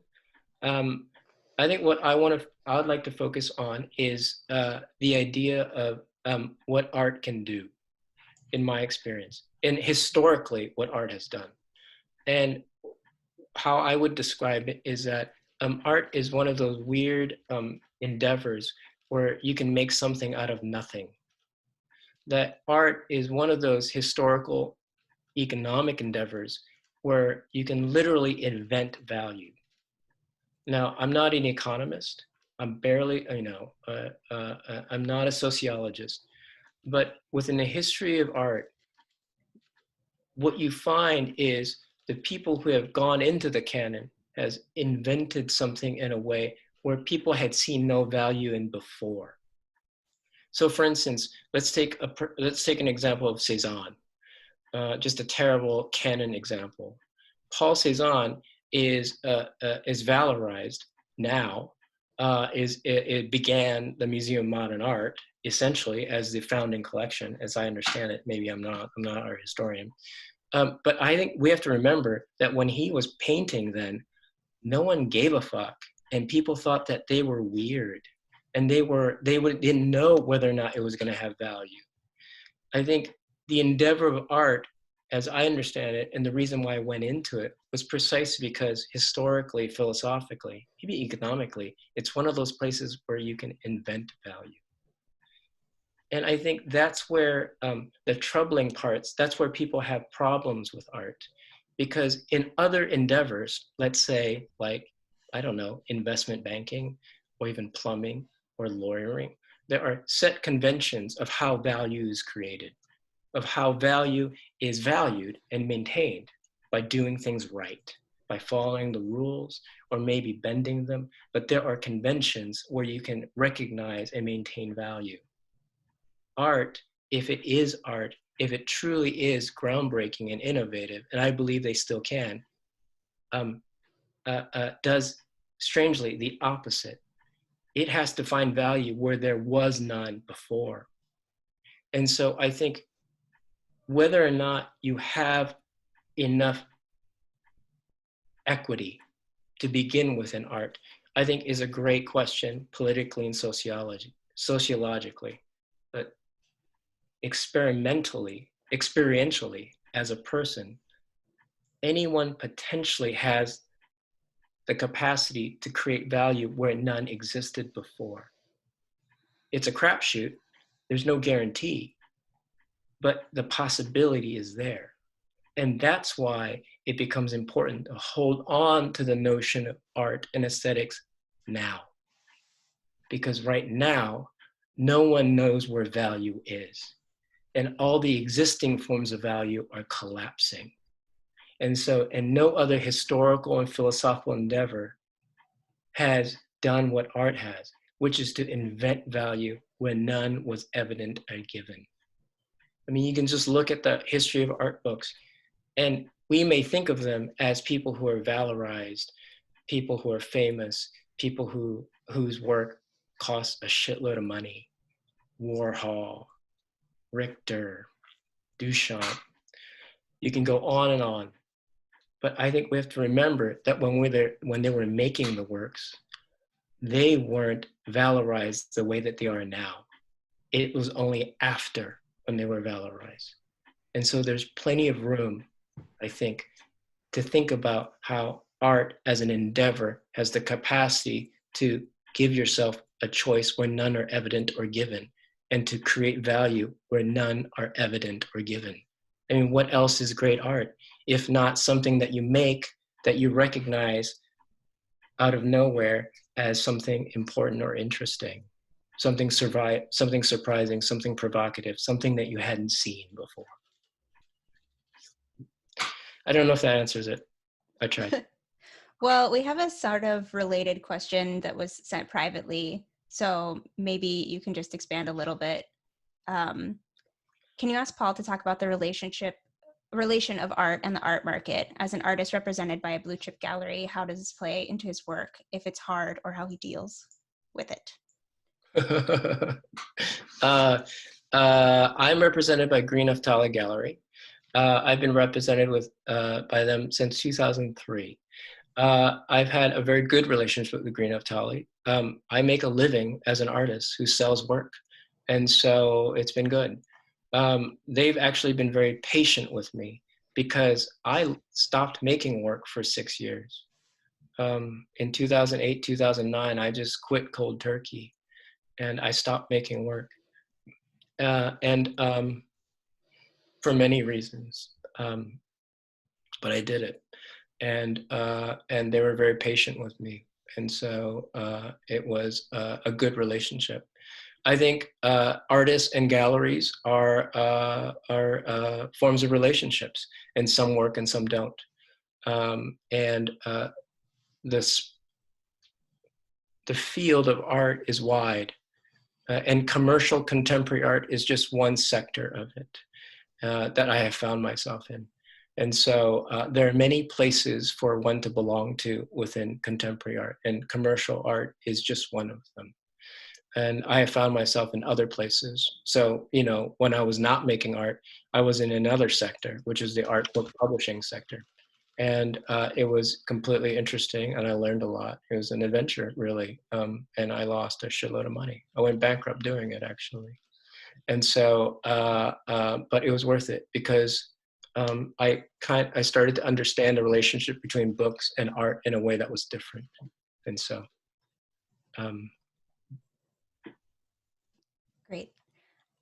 I think what I would like to focus on is the idea of what art can do, in my experience, and historically what art has done. And how I would describe it is that art is one of those weird endeavors where you can make something out of nothing. That art is one of those historical economic endeavors where you can literally invent value. Now, I'm not an economist. I'm barely, I'm not a sociologist. But within the history of art, what you find is the people who have gone into the canon has invented something in a way where people had seen no value in before. So, for instance, let's take an example of Cézanne, just a terrible canon example. Paul Cézanne is valorized now. It began the Museum of Modern Art essentially as the founding collection, as I understand it. Maybe I'm not an art historian. But I think we have to remember that when he was painting then, no one gave a fuck, and people thought that they were weird, and didn't know whether or not it was going to have value. I think the endeavor of art, as I understand it, and the reason why I went into it was precisely because historically, philosophically, maybe economically, it's one of those places where you can invent value. And I think that's where the troubling parts, that's where people have problems with art. Because in other endeavors, let's say like, I don't know, investment banking, or even plumbing or lawyering, there are set conventions of how value is created, of how value is valued and maintained by doing things right, by following the rules or maybe bending them. But there are conventions where you can recognize and maintain value. Art, if it is art, if it truly is groundbreaking and innovative, and I believe they still can, does strangely the opposite. It has to find value where there was none before. And so I think whether or not you have enough equity to begin with in art, I think is a great question politically and sociologically. But experientially, as a person, anyone potentially has the capacity to create value where none existed before. It's a crapshoot. There's no guarantee, but the possibility is there. And that's why it becomes important to hold on to the notion of art and aesthetics now. Because right now, no one knows where value is. And all the existing forms of value are collapsing. And no other historical and philosophical endeavor has done what art has, which is to invent value when none was evident or given. I mean, you can just look at the history of art books, and we may think of them as people who are valorized, people who are famous, people whose work costs a shitload of money. Warhol, Richter, Duchamp. You can go on and on. But I think we have to remember that when they were making the works, they weren't valorized the way that they are now. It was only after when they were valorized. And so there's plenty of room, I think, to think about how art as an endeavor has the capacity to give yourself a choice where none are evident or given, and to create value where none are evident or given. I mean, what else is great art if not something that you make that you recognize out of nowhere as something important or interesting, something surprising, something provocative, something that you hadn't seen before. I don't know if that answers it. I tried. Well, we have a sort of related question that was sent privately, so maybe you can just expand a little bit. Can you ask Paul to talk about the relation of art and the art market? As an artist represented by a blue chip gallery, how does this play into his work, if it's hard, or how he deals with it? I'm represented by Green Naftali Gallery. I've been represented by them since 2003. I've had a very good relationship with the Green Naftali. I make a living as an artist who sells work, and so it's been good. They've actually been very patient with me because I stopped making work for 6 years. In 2008, 2009, I just quit cold turkey and I stopped making work. And for many reasons, but I did it. And they were very patient with me. And so it was a good relationship. I think artists and galleries are forms of relationships, and some work and some don't. And the field of art is wide, and commercial contemporary art is just one sector of it that I have found myself in. And so there are many places for one to belong to within contemporary art, and commercial art is just one of them. And I have found myself in other places. So, you know, when I was not making art, I was in another sector, which is the art book publishing sector. And it was completely interesting, and I learned a lot. It was an adventure, really, and I lost a shitload of money. I went bankrupt doing it, actually. And so, but it was worth it because I started to understand the relationship between books and art in a way that was different. And so, Great.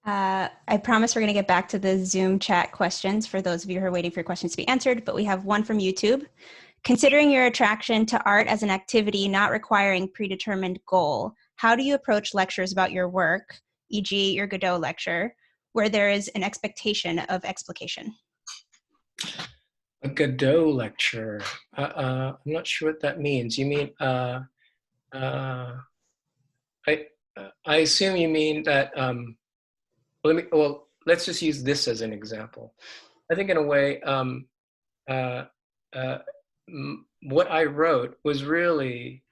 I promise we're going to get back to the Zoom chat questions for those of you who are waiting for your questions to be answered, but we have one from YouTube. Considering your attraction to art as an activity not requiring predetermined goal, how do you approach lectures about your work, e.g. your Godot lecture, where there is an expectation of explication? A Godot lecture. I'm not sure what that means. You mean, I assume you mean that, let's just use this as an example. I think in a way, what I wrote was really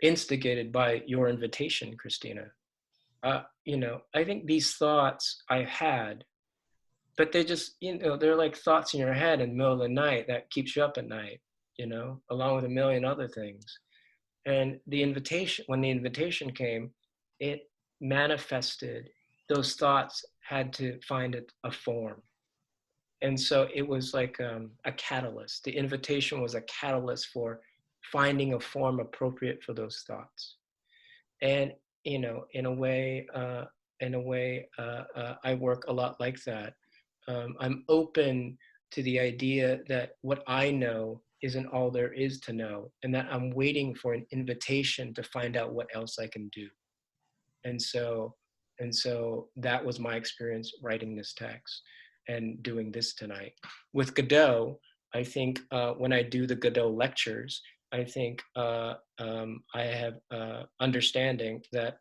instigated by your invitation, Christina. You know, I think these thoughts I had, but they just, you know, they're like thoughts in your head in the middle of the night that keeps you up at night, you know, along with a million other things. And the invitation, when the invitation came, it manifested. Those thoughts had to find a form. And so it was like a catalyst. The invitation was a catalyst for finding a form appropriate for those thoughts. And, you know, in a way, I work a lot like that. I'm open to the idea that what I know isn't all there is to know, and that I'm waiting for an invitation to find out what else I can do. And so that was my experience writing this text and doing this tonight. With Godot, I think when I do the Godot lectures, I think I have understanding that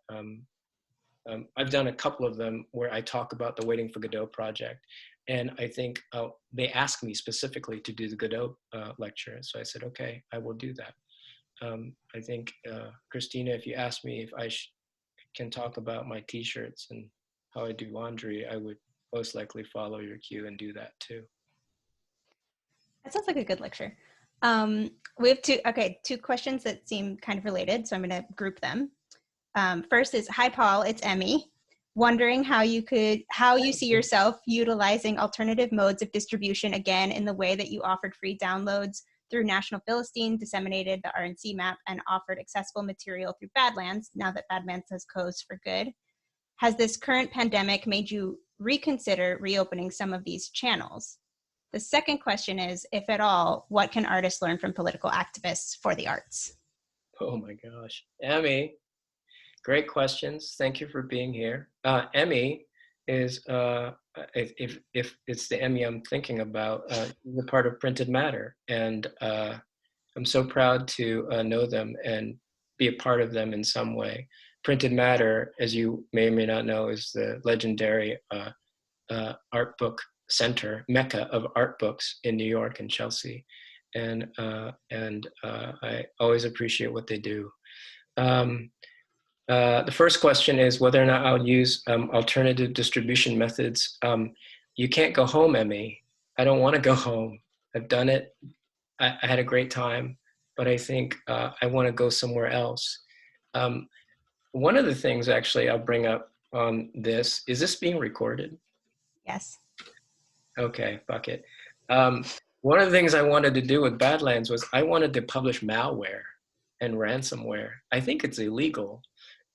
I've done a couple of them where I talk about the Waiting for Godot project. And I think they asked me specifically to do the Godot lecture. So I said, okay, I will do that. I think, Christina, if you asked me if I can talk about my t-shirts and how I do laundry, I would most likely follow your cue and do that too. That sounds like a good lecture. We have two questions that seem kind of related, so I'm going to group them. First is, hi Paul, it's Emmy. Wondering how you see yourself utilizing alternative modes of distribution again in the way that you offered free downloads through National Philistine, disseminated the RNC map, and offered accessible material through Badlands, now that Badlands has closed for good. Has this current pandemic made you reconsider reopening some of these channels? The second question is, if at all, what can artists learn from political activists for the arts? Oh my gosh, Emmy. Great questions. Thank you for being here. Emmy is, if it's the Emmy I'm thinking about, the part of Printed Matter. And I'm so proud to know them and be a part of them in some way. Printed Matter, as you may or may not know, is the legendary art book center, mecca of art books in New York and Chelsea. And I always appreciate what they do. The first question is whether or not I'll use alternative distribution methods. you can't go home, Emmy. I don't want to go home. I've done it. I had a great time, but I think I want to go somewhere else. One of the things actually I'll bring up on this, is this being recorded? Yes. Okay, fuck it. One of the things I wanted to do with Badlands was I wanted to publish malware and ransomware. I think it's illegal,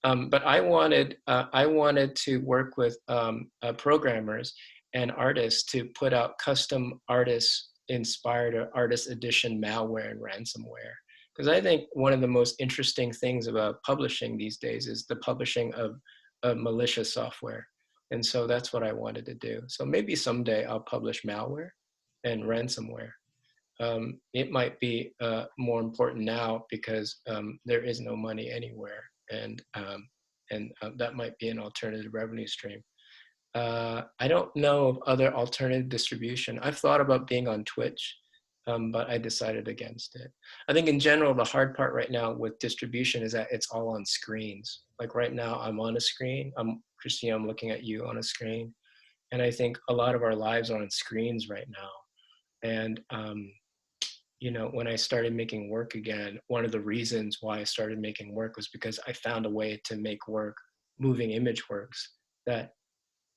but I wanted to work with programmers and artists to put out custom artist-inspired or artist edition malware and ransomware. Because I think one of the most interesting things about publishing these days is the publishing of malicious software. And so that's what I wanted to do. So maybe someday I'll publish malware and ransomware. It might be more important now because there is no money anywhere, and that might be an alternative revenue stream. I don't know of other alternative distribution. I've thought about being on Twitch, but I decided against it. I think in general, the hard part right now with distribution is that it's all on screens. Like right now, I'm on a screen. Christine, I'm looking at you on a screen. And I think a lot of our lives are on screens right now. And, you know, when I started making work again, one of the reasons why I started making work was because I found a way to make work, moving image works, that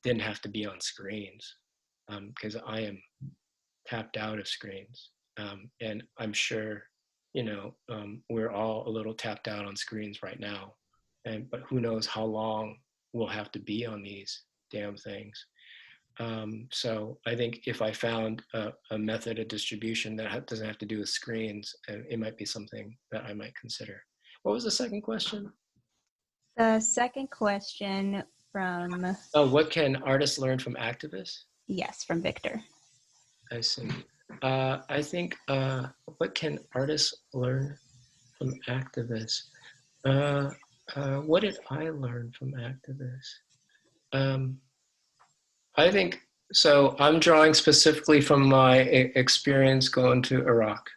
didn't have to be on screens, because I am tapped out of screens. And I'm sure, you know, we're all a little tapped out on screens right now. But who knows how long we'll have to be on these damn things. So I think if I found a method of distribution that doesn't have to do with screens, it might be something that I might consider. What was the second question? The second question from... Oh, what can artists learn from activists? Yes, from Victor. I see. I think, what can artists learn from activists? What did I learn from activists? I think, so I'm drawing specifically from my experience going to Iraq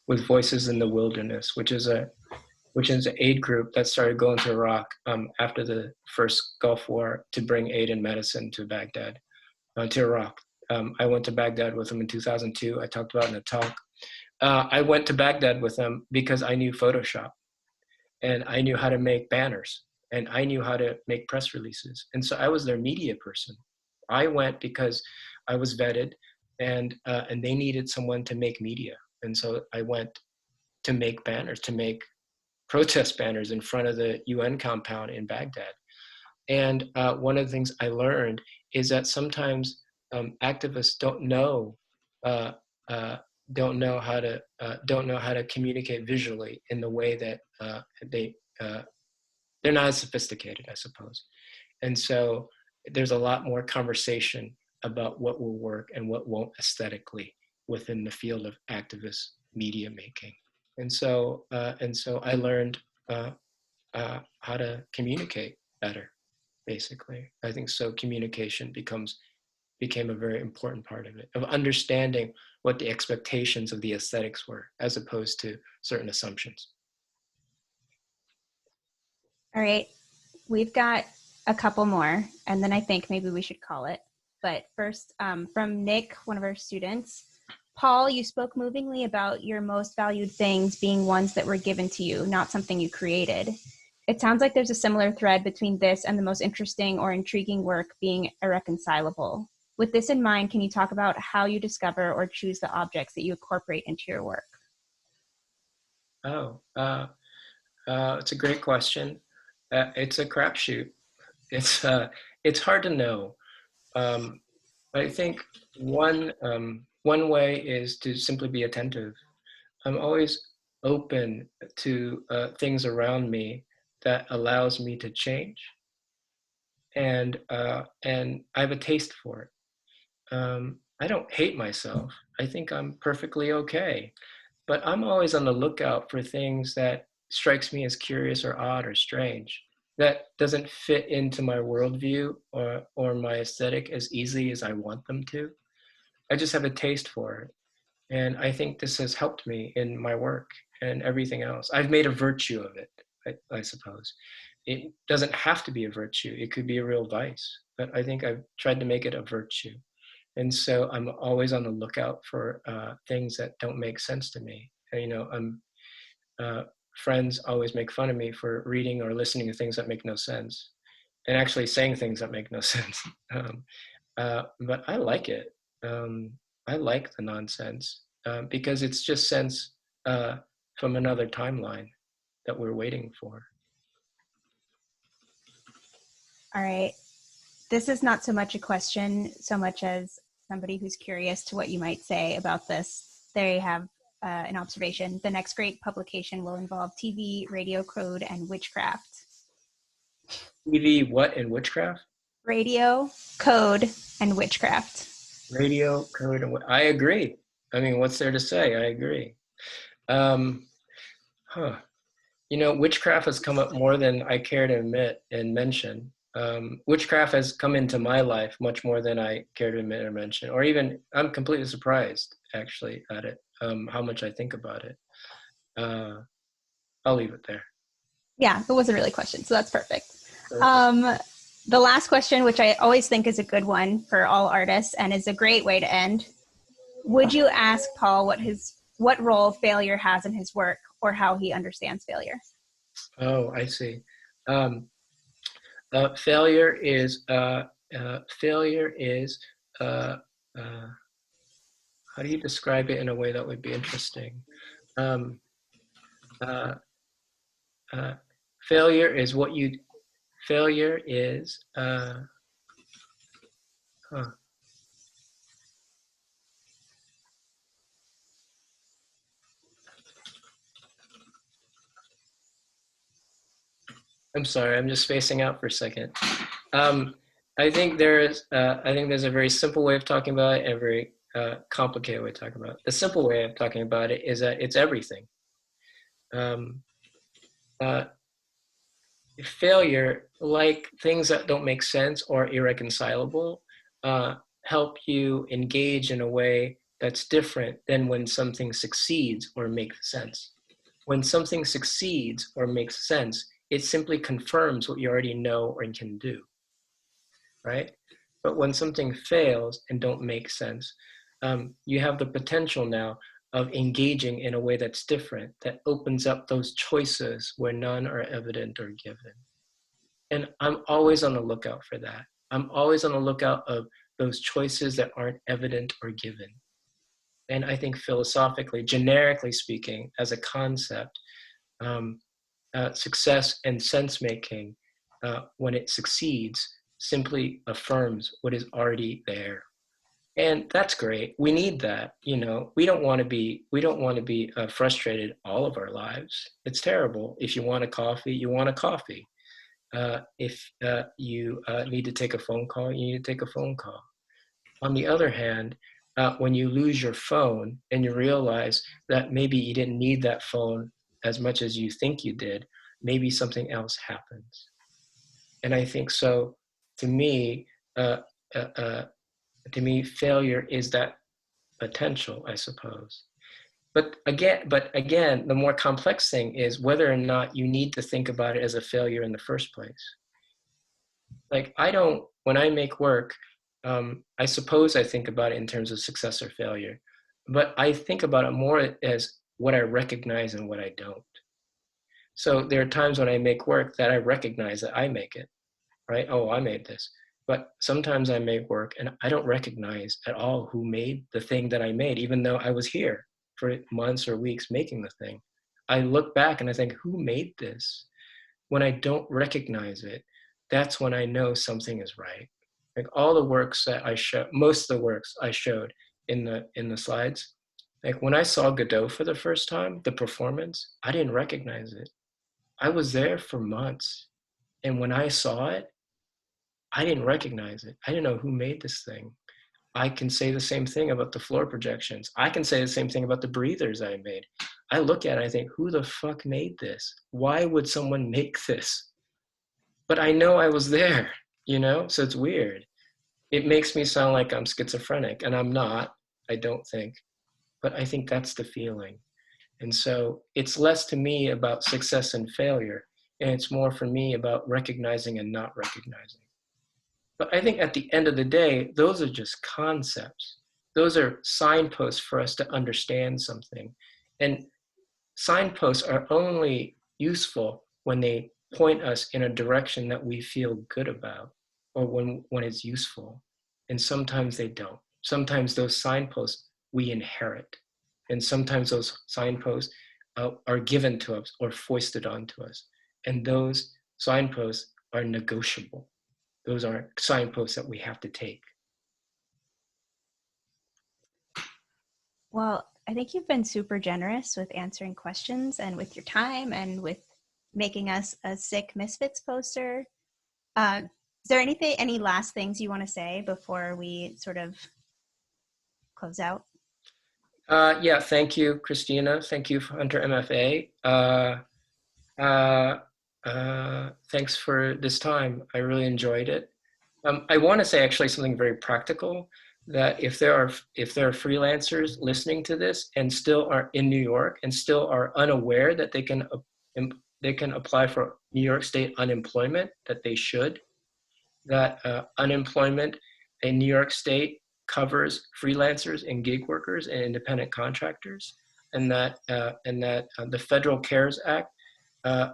with Voices in the Wilderness, which is an aid group that started going to Iraq after the first Gulf War to bring aid and medicine to Baghdad, to Iraq. I went to Baghdad with them in 2002. I talked about it in a talk. I went to Baghdad with them because I knew Photoshop, and I knew how to make banners, and I knew how to make press releases. And so I was their media person. I went because I was vetted, and they needed someone to make media. And so I went to make banners, to make protest banners in front of the UN compound in Baghdad. And one of the things I learned is that sometimes activists don't know how to communicate visually in the way that they're not as sophisticated, I suppose. And so there's a lot more conversation about what will work and what won't aesthetically within the field of activist media making. And so I learned how to communicate better, basically. I think so communication became a very important part of it, of understanding what the expectations of the aesthetics were, as opposed to certain assumptions. All right, we've got a couple more, and then I think maybe we should call it. But first, from Nick, one of our students. Paul, you spoke movingly about your most valued things being ones that were given to you, not something you created. It sounds like there's a similar thread between this and the most interesting or intriguing work being irreconcilable. With this in mind, can you talk about how you discover or choose the objects that you incorporate into your work? Oh, it's a great question. It's a crapshoot. It's hard to know. I think one way is to simply be attentive. I'm always open to things around me that allows me to change, and I have a taste for it. I don't hate myself. I think I'm perfectly okay, but I'm always on the lookout for things that strikes me as curious or odd or strange, that doesn't fit into my worldview or my aesthetic as easily as I want them to. I just have a taste for it. And I think this has helped me in my work and everything else. I've made a virtue of it, I suppose. It doesn't have to be a virtue. It could be a real vice, but I think I've tried to make it a virtue. And so I'm always on the lookout for things that don't make sense to me. And, friends always make fun of me for reading or listening to things that make no sense, and actually saying things that make no sense. But I like it. I like the nonsense because it's just sense from another timeline that we're waiting for. All right. This is not so much a question, so much as somebody who's curious to what you might say about this. There you have an observation. The next great publication will involve TV, radio code, and witchcraft. TV, what, and witchcraft? Radio, code, and witchcraft. Radio, code, and I agree. I mean, what's there to say? I agree. Witchcraft has come up more than I care to admit and mention. Witchcraft has come into my life much more than I care to admit or mention, or even I'm completely surprised actually at it, how much I think about it. I'll leave it there. Yeah, it wasn't really a question, so that's perfect. The last question, which I always think is a good one for all artists and is a great way to end. Would you ask Paul what role failure has in his work or how he understands failure? Oh, I see. Failure is how do you describe it in a way that would be interesting? Failure is what you, failure is, I'm sorry, I'm just spacing out for a second. I think there's a very simple way of talking about it and a very complicated way of talking about it. The simple way of talking about it is that it's everything. Failure, like things that don't make sense or irreconcilable, help you engage in a way that's different than when something succeeds or makes sense. When something succeeds or makes sense, it simply confirms what you already know or can do, right? But when something fails and don't make sense, you have the potential now of engaging in a way that's different, that opens up those choices where none are evident or given. And I'm always on the lookout for that. I'm always on the lookout of those choices that aren't evident or given. And I think philosophically, generically speaking, as a concept, success and sense-making, when it succeeds, simply affirms what is already there. And that's great. We need that. We don't want to be frustrated all of our lives. It's terrible. If you want a coffee, you want a coffee. If you need to take a phone call, you need to take a phone call. On the other hand, when you lose your phone and you realize that maybe you didn't need that phone as much as you think you did, maybe something else happens. And I think so. To me, failure is that potential, I suppose. But again, the more complex thing is whether or not you need to think about it as a failure in the first place. Like when I make work, I suppose I think about it in terms of success or failure, but I think about it more as what I recognize and what I don't. So there are times when I make work that I recognize that I make it, right? Oh, I made this. But sometimes I make work and I don't recognize at all who made the thing that I made, even though I was here for months or weeks making the thing. I look back and I think, who made this? When I don't recognize it, that's when I know something is right. Like all the works that I show, most of the works I showed in the slides, like when I saw Godot for the first time, the performance, I didn't recognize it. I was there for months. And when I saw it, I didn't recognize it. I didn't know who made this thing. I can say the same thing about the floor projections. I can say the same thing about the breathers I made. I look at it, I think, who the fuck made this? Why would someone make this? But I know I was there, so it's weird. It makes me sound like I'm schizophrenic, and I'm not, I don't think. But I think that's the feeling. And so it's less to me about success and failure, and it's more for me about recognizing and not recognizing. But I think at the end of the day, those are just concepts. Those are signposts for us to understand something. And signposts are only useful when they point us in a direction that we feel good about, or when it's useful. And sometimes they don't. Sometimes those signposts we inherit. And sometimes those signposts are given to us or foisted onto us. And those signposts are negotiable. Those are signposts that we have to take. Well, I think you've been super generous with answering questions and with your time and with making us a sick Misfits poster. Is there any last things you want to say before we sort of close out? Yeah, thank you, Christina. Thank you, huntermfa. Thanks for this time. I really enjoyed it. I want to say actually something very practical, that if there are freelancers listening to this and still are in New York and still are unaware that they can apply for New York State unemployment, that they should. That unemployment in New York State covers freelancers and gig workers and independent contractors, and that the Federal CARES Act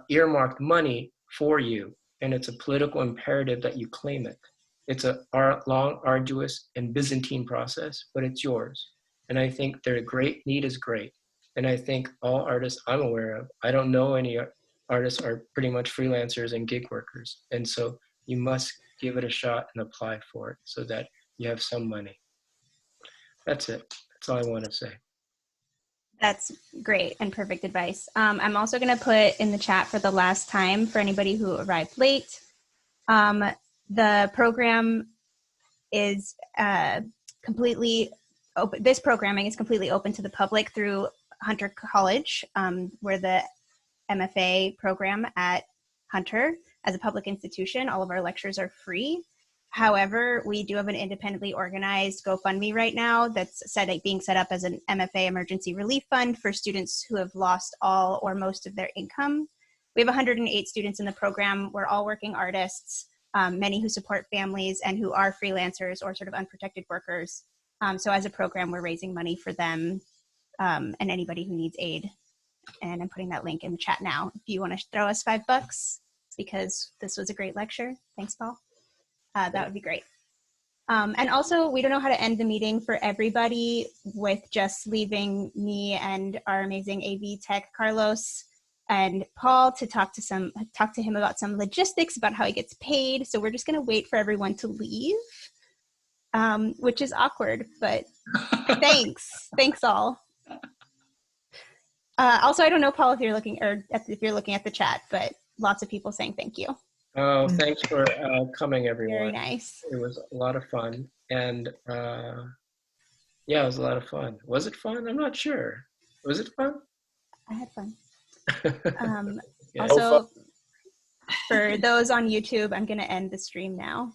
earmarked money for you, and it's a political imperative that you claim it. It's a long, arduous, and Byzantine process, but it's yours. And I think their great need is great. And I think all artists I'm aware of, I don't know any artists, are pretty much freelancers and gig workers. And so you must give it a shot and apply for it so that you have some money. That's it. That's all I want to say. That's great and perfect advice. I'm also going to put in the chat for the last time for anybody who arrived late. The program is completely open. This programming is completely open to the public through Hunter College. We're the MFA program at Hunter as a public institution. All of our lectures are free. However, we do have an independently organized GoFundMe right now that's being set up as an MFA emergency relief fund for students who have lost all or most of their income. We have 108 students in the program. We're all working artists, many who support families and who are freelancers or sort of unprotected workers. So as a program, we're raising money for them and anybody who needs aid. And I'm putting that link in the chat now. If you want to throw us $5 because this was a great lecture. Thanks, Paul. That would be great. And also, we don't know how to end the meeting for everybody with just leaving me and our amazing AV tech, Carlos and Paul, to talk to him about some logistics about how he gets paid. So we're just going to wait for everyone to leave, which is awkward, but thanks all. Also, I don't know, Paul, if you're looking at the chat, but lots of people saying thank you. Oh, thanks for coming, everyone. Very nice. It was a lot of fun. And yeah, it was a lot of fun. Was it fun? I'm not sure. Was it fun? I had fun. Yeah. Also, for those on YouTube, I'm going to end the stream now.